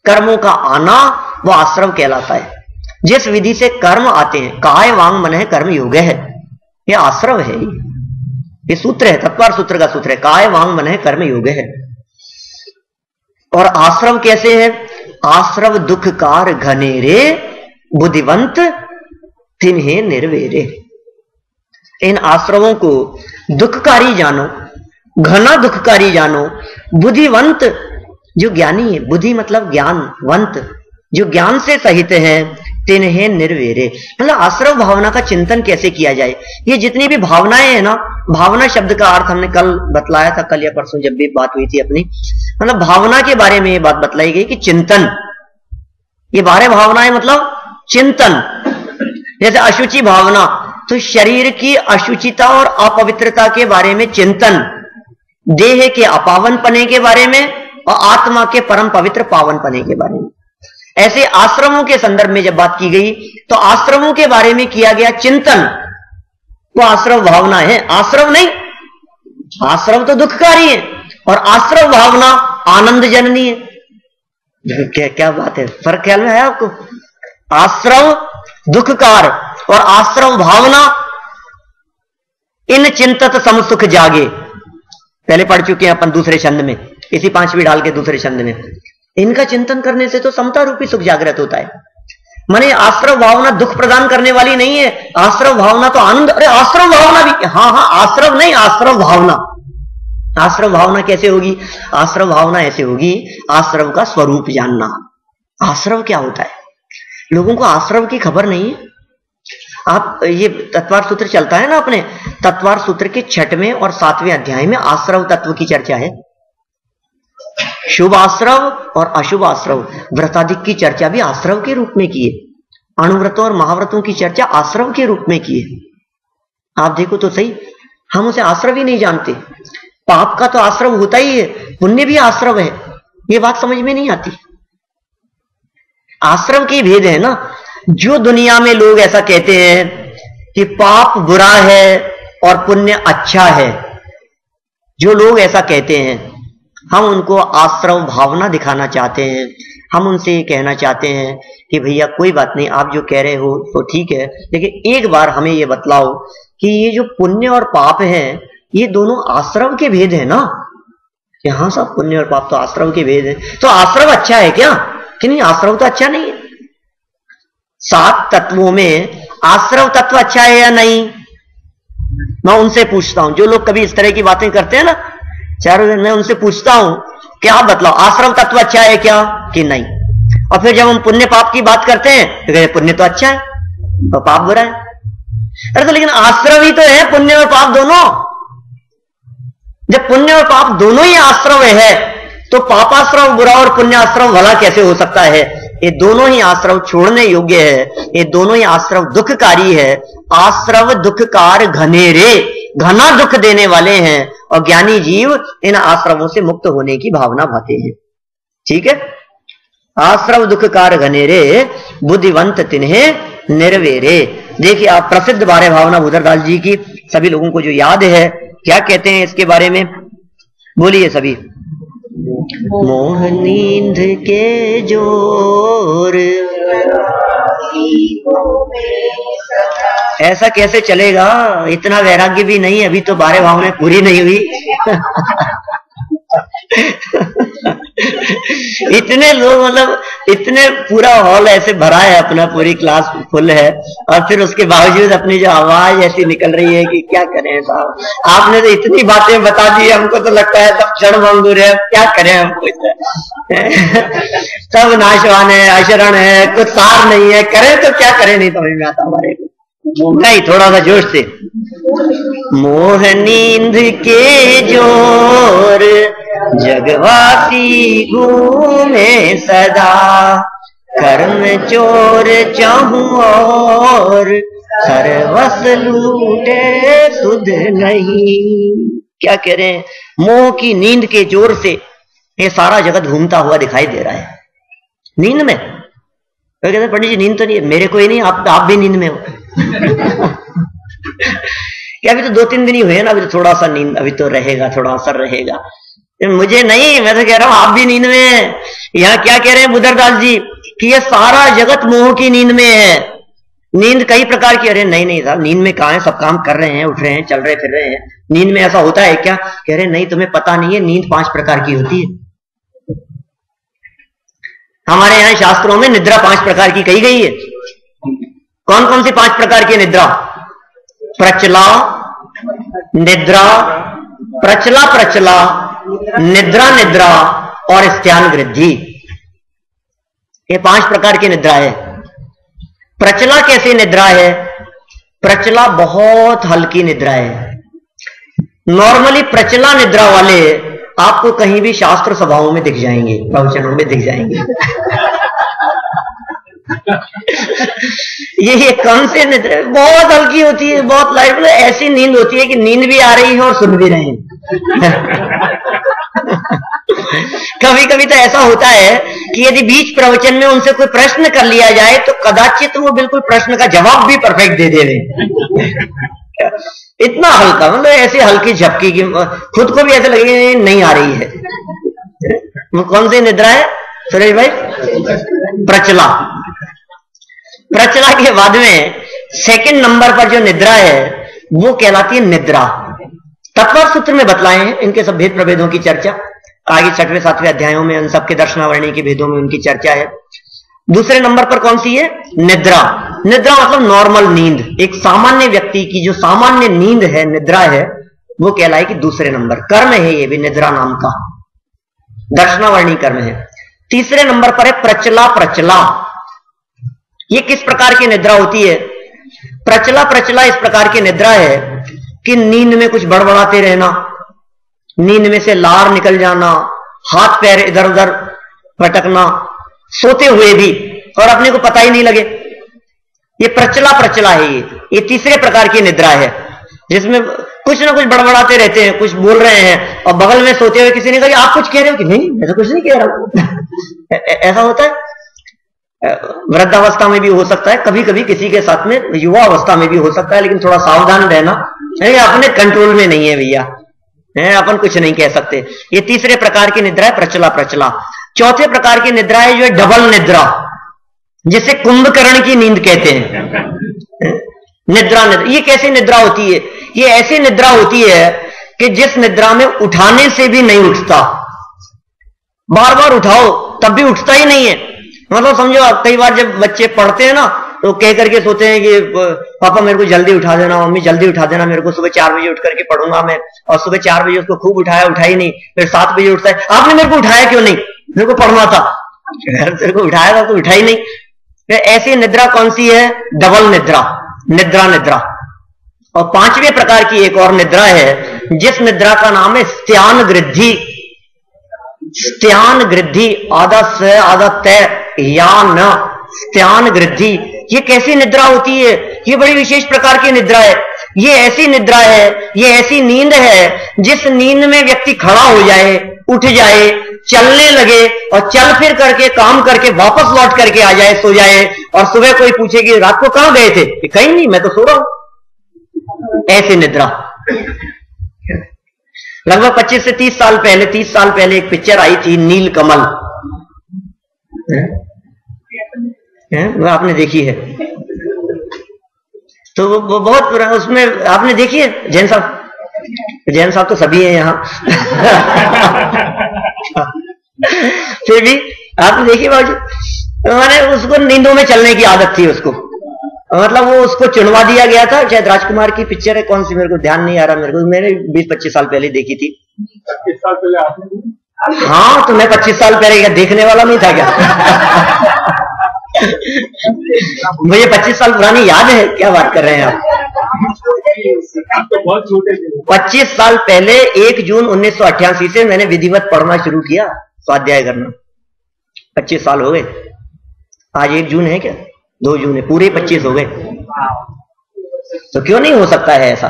कर्मों का आना वो आश्रव कहलाता है। जिस विधि से कर्म आते हैं, काय वांग मन है कर्म योग है, ये आश्रव है। ये सूत्र है, तत्वार सूत्र का सूत्र है, काय वांग मन है कर्म योग है। और आश्रव कैसे है? आश्रव दुखकार घनेरे बुद्धिवंत तिन्हें निर्वेरे। इन आश्रवों को दुखकारी जानो, घना दुखकारी जानो। बुद्धिवंत जो ज्ञानी है, बुद्धि मतलब ज्ञान, वंत जो ज्ञान से सहित है, तिन्हें निर्वेरे। मतलब आश्रव भावना का चिंतन कैसे किया जाए। ये जितनी भी भावनाएं हैं ना, भावना शब्द का अर्थ हमने कल बतलाया था, कल या परसों जब भी बात हुई थी अपनी, मतलब भावना के बारे में ये बात बतलाई गई कि चिंतन, ये 12 भावनाएं मतलब चिंतन। जैसे अशुचि भावना, तो शरीर की अशुचिता और अपवित्रता के बारे में चिंतन, देह के अपावन पने के बारे में और आत्मा के परम पवित्र पावन पने के बारे में। ऐसे आश्रमों के संदर्भ में जब बात की गई, तो आश्रमों के बारे में किया गया चिंतन, वो आश्रव भावना है। आश्रव नहीं, आश्रव तो दुखकारी है और आश्रव भावना आनंद जननी है। क्या बात है, फर्क ख्याल में है आपको? आश्रव दुखकार और आश्रव भावना, इन चिंतत समसुख जागे, पहले पढ़ चुके हैं अपन दूसरे छंद में, इसी 5वीं डाल के दूसरे छंद में। इनका चिंतन करने से तो समता रूपी सुख जागृत होता है। माने आश्रव भावना दुख प्रदान करने वाली नहीं है, आश्रव भावना तो आनंद। अरे आश्रव भावना भी, हाँ हाँ, आश्रव नहीं, आश्रव भावना। आश्रव भावना कैसे होगी? आश्रव भावना ऐसे होगी, आश्रव का स्वरूप जानना। आश्रव क्या होता है? लोगों को आश्रव की खबर नहीं है। आप ये तत्वार सूत्र चलता है ना अपने, तत्वार सूत्र के 6वें और 7वें अध्याय में आश्रव तत्व की चर्चा है। शुभ आश्रव और अशुभ आश्रव, व्रताधिक की चर्चा भी आश्रव के रूप में की है, अणुव्रतों और महाव्रतों की चर्चा आश्रव के रूप में की है। आप देखो तो सही, हम उसे आश्रव ही नहीं जानते। पाप का तो आश्रव होता ही है, पुण्य भी आश्रव है, ये बात समझ में नहीं आती। आश्रव के भेद है ना। जो दुनिया में लोग ऐसा कहते हैं कि पाप बुरा है और पुण्य अच्छा है, जो लोग ऐसा कहते हैं, हम उनको आश्रव भावना दिखाना चाहते हैं। हम उनसे ये कहना चाहते हैं कि भैया कोई बात नहीं, आप जो कह रहे हो तो ठीक है, लेकिन एक बार हमें ये बतलाओ कि ये जो पुण्य और पाप है, ये दोनों आश्रव के भेद है ना। कि हाँ साहब, पुण्य और पाप तो आश्रव के भेद है, तो आश्रव अच्छा है क्या? कि नहीं, आश्रव तो अच्छा नहीं है। 7 तत्वों में आश्रव तत्व अच्छा है या नहीं? मैं उनसे पूछता हूं, जो लोग कभी इस तरह की बातें करते हैं ना, चारों दिन मैं उनसे पूछता हूं कि आप बतलाओ आश्रव तत्व अच्छा है क्या कि नहीं। और फिर जब हम पुण्य पाप की बात करते हैं तो कहते पुण्य तो अच्छा है और पाप बुरा है। अरे तो लेकिन आश्रव ही तो है, पुण्य और पाप दोनों। जब पुण्य और पाप दोनों ही आश्रव है, तो पापाश्रव बुरा और पुण्याश्रव भला कैसे हो सकता है? ये दोनों ही आश्रव छोड़ने योग्य है, ये दोनों ही आश्रव दुखकारी है। आश्रव दुखकार घनेरे, घना दुख देने वाले हैं, और ज्ञानी जीव इन आश्रवों से मुक्त होने की भावना भाते हैं। ठीक है, आश्रव दुखकार घनेरे बुद्धिवंत तिन्हें निर्वेरे। देखिए आप प्रसिद्ध 12 भावना भूधरदास जी की, सभी लोगों को जो याद है, क्या कहते हैं इसके बारे में? बोलिए सभी। मोह नींद के जोर, ऐसा कैसे चलेगा? इतना वैराग्य भी नहीं, अभी तो 12 भावनाएं पूरी नहीं हुई। इतने लोग, मतलब इतने पूरा हॉल ऐसे भरा है, अपना पूरी क्लास फुल है, और फिर उसके बावजूद अपनी जो आवाज ऐसी निकल रही है कि क्या करें साहब। आपने तो इतनी बातें बता दी, हमको तो लगता है सब क्षण भंगुर है, क्या करें हमको। सब नाशवान है, अशरण है, कुछ सार नहीं है, करें तो क्या करें, नहीं समझ में आता हमारे को। नहीं, थोड़ा सा जोश से। मोह नींद के जोर, जगवासी घूमे सदा, कर्म चोर चाहूं और सर्वस लूटे सुध नहीं। क्या कह रहे हैं? मोह की नींद के जोर से ये सारा जगत घूमता हुआ दिखाई दे रहा है। नींद में तो कहते पंडित जी नींद तो नहीं है, मेरे को ही नहीं, आप भी नींद में हो। क्या अभी तो 2-3 दिन ही हुए ना, अभी तो थोड़ा सा नींद अभी तो रहेगा, थोड़ा असर रहेगा। मुझे नहीं, मैं तो कह रहा हूं आप भी नींद में हैं। यहाँ क्या कह रहे हैं बुद्धरदास जी कि ये सारा जगत मोह की नींद में है। नींद कई प्रकार की। अरे नहीं नहीं साहब, नींद में कहां है, सब काम कर रहे हैं, उठ रहे हैं, चल रहे फिर रहे हैं। नींद में ऐसा होता है क्या? कह रहे नहीं, तुम्हें पता नहीं है, नींद 5 प्रकार की होती है। हमारे यहाँ शास्त्रों में निद्रा 5 प्रकार की कही गई है। कौन कौन सी 5 प्रकार की निद्रा? प्रचला निद्रा, प्रचला प्रचला, निद्रा निद्रा और स्त्यान वृद्धि। ये 5 प्रकार की निद्रा है। प्रचला कैसी निद्रा है? प्रचला बहुत हल्की निद्रा है। नॉर्मली प्रचला निद्रा वाले आपको कहीं भी शास्त्र सभाओं में दिख जाएंगे, प्रवचनों में दिख जाएंगे। ये कौन से निद्रा? बहुत हल्की होती है, बहुत लाइट, मतलब ऐसी नींद होती है कि नींद भी आ रही है और सुन भी रहे हैं। कभी कभी तो ऐसा होता है कि यदि बीच प्रवचन में उनसे कोई प्रश्न कर लिया जाए तो कदाचित वो बिल्कुल प्रश्न का जवाब भी परफेक्ट दे दे रहे। इतना हल्का, मतलब ऐसी हल्की झपकी की खुद को भी ऐसे लगे नहीं आ रही है। कौन सी निद्रा है सुरेश भाई? प्रचला। प्रचला के बाद में सेकंड नंबर पर जो निद्रा है वो कहलाती है निद्रा। तत्पर सूत्र में बतलाए हैं इनके सब भेद प्रभेदों की चर्चा, आगे 6वें 7वें अध्यायों में उन सबके दर्शनावरणी के भेदों में उनकी चर्चा है। दूसरे नंबर पर कौन सी है? निद्रा। निद्रा मतलब नॉर्मल नींद, एक सामान्य व्यक्ति की जो सामान्य नींद है, निद्रा है, वो कहलाएगी दूसरे नंबर। कर्म है ये भी निद्रा नाम का, दर्शनावरणी कर्म है। तीसरे नंबर पर है प्रचला प्रचला। ये किस प्रकार की निद्रा होती है? प्रचला प्रचला इस प्रकार की निद्रा है कि नींद में कुछ बड़बड़ाते रहना, नींद में से लार निकल जाना, हाथ पैर इधर उधर पटकना, सोते हुए भी, और अपने को पता ही नहीं लगे। ये प्रचला प्रचला है। ये तीसरे प्रकार की निद्रा है जिसमें कुछ ना कुछ बड़बड़ाते रहते हैं, कुछ बोल रहे हैं, और बगल में सोते हुए किसी ने कहा आप कुछ कह रहे हो कि नहीं, मैं तो कुछ नहीं कह रहा हूं। ऐसा होता है। वृद्धावस्था में भी हो सकता है, कभी कभी किसी के साथ में युवा अवस्था में भी हो सकता है, लेकिन थोड़ा सावधान रहना, अपने कंट्रोल में नहीं है भैया, अपन कुछ नहीं कह सकते। ये तीसरे प्रकार की निद्रा है, प्रचला प्रचला। चौथे प्रकार की निद्रा है जो है डबल निद्रा, जिसे कुंभकर्ण की नींद कहते हैं। निद्रा निद्रा ये कैसी निद्रा होती है? ये ऐसी निद्रा होती है कि जिस निद्रा में उठाने से भी नहीं उठता, बार बार उठाओ तब भी उठता ही नहीं है। मतलब समझो, कई बार जब बच्चे पढ़ते हैं ना तो कह करके सोते हैं कि पापा मेरे को जल्दी उठा देना, मम्मी जल्दी उठा देना मेरे को, सुबह 4 बजे उठ करके पढ़ूंगा मैं, और सुबह 4 बजे उसको खूब उठाया, उठा ही नहीं, फिर 7 बजे उठता है, आपने मेरे को उठाया क्यों नहीं, मेरे को पढ़ना था, तेरे को उठाया था तो उठा ही नहीं। फिर ऐसी निद्रा कौन सी है? डबल निद्रा, निद्रा निद्रा। और 5वें प्रकार की एक और निद्रा है जिस निद्रा का नाम है स्त्यान वृद्धि। स्त्यान वृद्धि, आधा स आधा तय या न, स्त्यान वृद्धि। ये कैसी निद्रा होती है? ये बड़ी विशेष प्रकार की निद्रा है। ये ऐसी निद्रा है, ये ऐसी नींद है जिस नींद में व्यक्ति खड़ा हो जाए, उठ जाए, चलने लगे, और चल फिर करके काम करके वापस लौट करके आ जाए, सो जाए, और सुबह कोई पूछे कि रात को कहां गए थे, कि कहीं नहीं, मैं तो सो रहा हूं। ऐसी निद्रा। लगभग 25 से 30 साल पहले, 30 साल पहले एक पिक्चर आई थी नील कमल, वो आपने देखी है? तो वो बहुत पुराना, उसमें आपने देखी है जैन साहब? जैन साहब तो सभी है यहाँ। फिर भी आपने देखी बाबू? मैंने उसको नींदों में चलने की आदत थी उसको, मतलब वो उसको चुनवा दिया गया था, शायद राजकुमार की पिक्चर है, कौन सी मेरे को ध्यान नहीं आ रहा, मेरे को मैंने 20-25 साल पहले देखी थी। 25 साल पहले आपने? हाँ, तो मैं 25 साल पहले क्या देखने वाला नहीं था क्या? मुझे 25 साल पुरानी याद है, क्या बात कर रहे हैं आप? तो बहुत छोटे थे। 25 साल पहले 1 जून 1988 से मैंने विधिवत पढ़ना शुरू किया, स्वाध्याय करना। 25 साल हो गए। आज 1 जून है क्या? 2 जून है, पूरे 25 हो गए। तो क्यों नहीं हो सकता है ऐसा?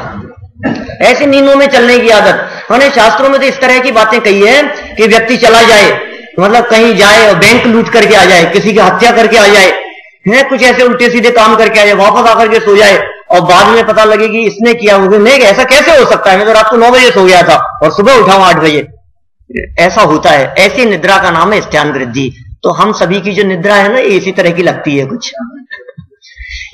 ऐसे नींदों में चलने की आदत। हमने शास्त्रों में तो इस तरह की बातें कही है कि व्यक्ति चला जाए, मतलब कहीं जाए और बैंक लूट करके आ जाए, किसी की हत्या करके आ जाए, है कुछ ऐसे उल्टे सीधे काम करके आ जाए, वापस आकर के सो जाए और बाद में पता लगे कि इसने किया होगा। नहीं, ऐसा कैसे हो सकता है? मैं तो रात को 9 बजे सो गया था और सुबह उठाऊं 8 बजे। ऐसा होता है। ऐसी निद्रा का नाम है स्त्यान वृद्धि। तो हम सभी की जो निद्रा है ना, ये इसी तरह की लगती है कुछ।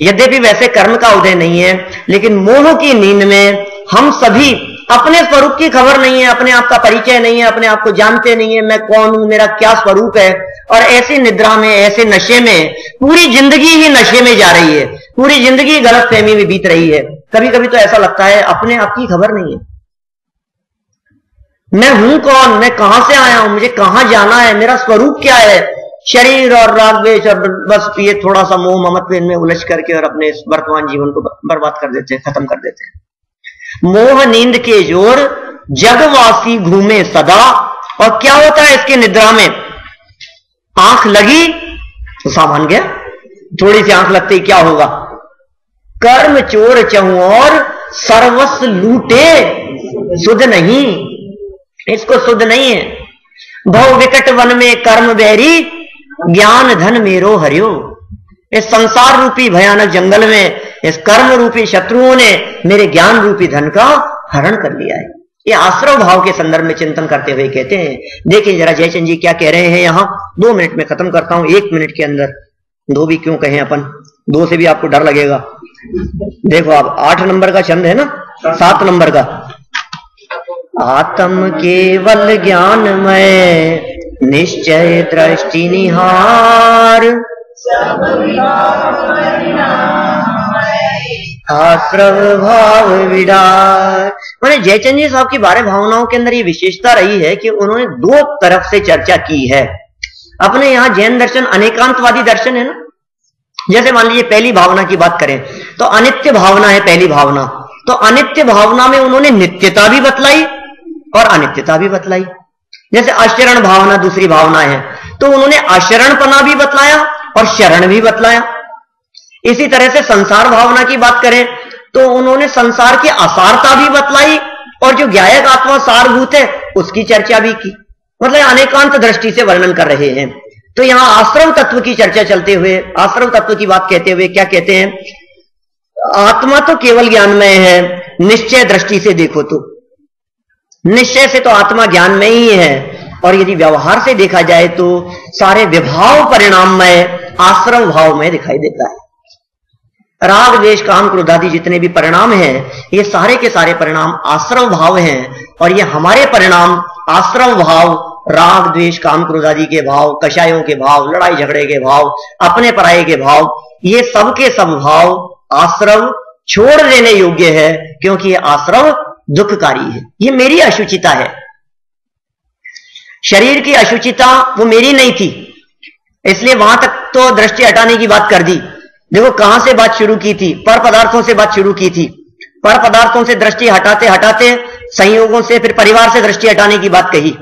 यद्यपि वैसे कर्म का उदय नहीं है, लेकिन मोह की नींद में हम सभी अपने स्वरूप की खबर नहीं है, अपने आप का परिचय नहीं है, अपने आप को जानते नहीं है, मैं कौन हूं, मेरा क्या स्वरूप है। और ऐसी निद्रा में, ऐसे नशे में, पूरी जिंदगी ही नशे में जा रही है, पूरी जिंदगी गलत फहमी में बीत रही है। कभी कभी तो ऐसा लगता है अपने आप की खबर नहीं है। मैं हूं कौन, मैं कहां से आया हूं, मुझे कहां जाना है, मेरा स्वरूप क्या है। शरीर और राग द्वेष और बस ये थोड़ा सा मोह ममत्व इनमें उलझ करके और अपने वर्तमान जीवन को बर्बाद कर देते हैं, खत्म कर देते हैं। मोह नींद के जोर जगवासी घूमे सदा। और क्या होता है इसकी निद्रा में? आंख लगी तो सामान गया, थोड़ी सी आंख लगते ही क्या होगा? कर्म चोर चहु और सर्वस्व लूटे, सुध नहीं, इसको सुध नहीं है। भव विकट वन में कर्म बैरी, ज्ञान धन मेरो हरियो। इस संसार रूपी भयानक जंगल में इस कर्म रूपी शत्रुओं ने मेरे ज्ञान रूपी धन का हरण कर लिया है। ये आश्रव भाव के संदर्भ में चिंतन करते हुए कहते हैं। देखिए जरा जयचंद जी क्या कह रहे हैं यहां। 2 मिनट में खत्म करता हूं, 1 मिनट के अंदर। 2 भी क्यों कहें अपन, 2 से भी आपको डर लगेगा। देखो आप 8 नंबर का छंद है ना, 7 नंबर का। आत्म केवल ज्ञानमय, निश्चय दृष्टि निहार, आश्रव भाव विडार। मैंने जयचंद जी साहब की 12 भावनाओं के अंदर ये विशेषता रही है कि उन्होंने 2 तरफ से चर्चा की है। अपने यहां जैन दर्शन अनेकांतवादी दर्शन है ना। जैसे मान लीजिए पहली भावना की बात करें तो अनित्य भावना है पहली भावना। तो अनित्य भावना में उन्होंने नित्यता भी बतलाई और अनित्यता भी बतलाई। जैसे अशरण भावना दूसरी भावना है, तो उन्होंने अशरणपना भी बतलाया और शरण भी बतलाया। इसी तरह से संसार भावना की बात करें तो उन्होंने संसार की असारता भी बतलाई और जो ज्ञायक आत्मा सारभूत है उसकी चर्चा भी की। मतलब अनेकांत दृष्टि से वर्णन कर रहे हैं। तो यहां आश्रव तत्व की चर्चा चलते हुए, आश्रव तत्व की बात कहते हुए क्या कहते हैं? आत्मा तो केवल ज्ञानमय है, निश्चय दृष्टि से देखो तो निश्चय से तो आत्मा ज्ञान में ही है, और यदि व्यवहार से देखा जाए तो सारे विभाव परिणाममय आश्रव भाव में दिखाई देता है। राग द्वेष काम क्रोध आदि जितने भी परिणाम हैं ये सारे के सारे परिणाम आश्रव भाव हैं, और ये हमारे परिणाम आश्रव भाव, राग द्वेष काम क्रोध आदि के भाव, कषायों के भाव, लड़ाई झगड़े के भाव, अपने पराये के भाव, ये सब के सब भाव आश्रव छोड़ देने योग्य है, क्योंकि ये आश्रव दुखकारी है। ये मेरी अशुचिता है। शरीर की अशुचिता वो मेरी नहीं थी, इसलिए वहां तक तो दृष्टि हटाने की बात कर दी। देखो कहां से बात शुरू की थी? पर पदार्थों से बात शुरू की थी। पर पदार्थों से दृष्टि हटाते हटाते संयोगों से फिर परिवार से दृष्टि हटाने की बात कही।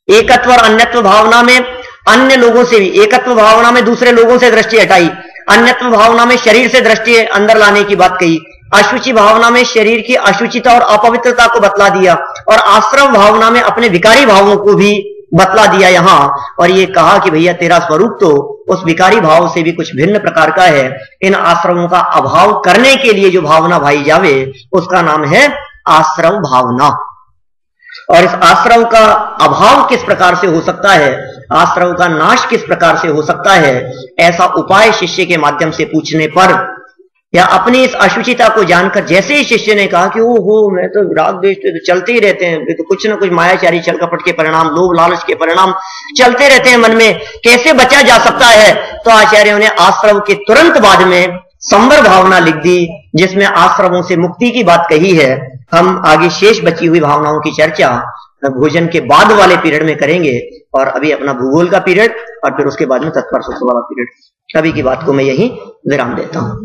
एकत्व और अन्यत्व भावना में अन्य लोगों से भी, एकत्व भावना में दूसरे लोगों से दृष्टि हटाई, अन्यत्व भावना में शरीर से दृष्टि अंदर लाने की बात कही, अशुचि भावना में शरीर की अशुचिता और अपवित्रता को बतला दिया, और आश्रव भावना में अपने विकारी भावों को भी बतला दिया यहां। और ये कहा कि भैया तेरा स्वरूप तो उस विकारी भाव से भी कुछ भिन्न प्रकार का है। इन आश्रवों का अभाव करने के लिए जो भावना भाई जावे उसका नाम है आश्रव भावना। और इस आश्रव का अभाव किस प्रकार से हो सकता है, आश्रव का नाश किस प्रकार से हो सकता है, ऐसा उपाय शिष्य के माध्यम से पूछने पर या अपनी इस अशुचिता को जानकर जैसे ही शिष्य ने कहा कि ओहो मैं तो राग द्वेष तो चलते ही रहते हैं, तो कुछ ना कुछ मायाचारी छल कपट के परिणाम, लोभ लालच के परिणाम चलते रहते हैं मन में, कैसे बचा जा सकता है। तो आचार्यों ने आश्रव के तुरंत बाद में संवर भावना लिख दी, जिसमें आश्रवों से मुक्ति की बात कही है। हम आगे शेष बची हुई भावनाओं की चर्चा भोजन के बाद वाले पीरियड में करेंगे, और अभी अपना भूगोल का पीरियड और फिर उसके बाद में तत्पर सूत्र वाला पीरियड। अभी की बात को मैं यही विराम देता हूं।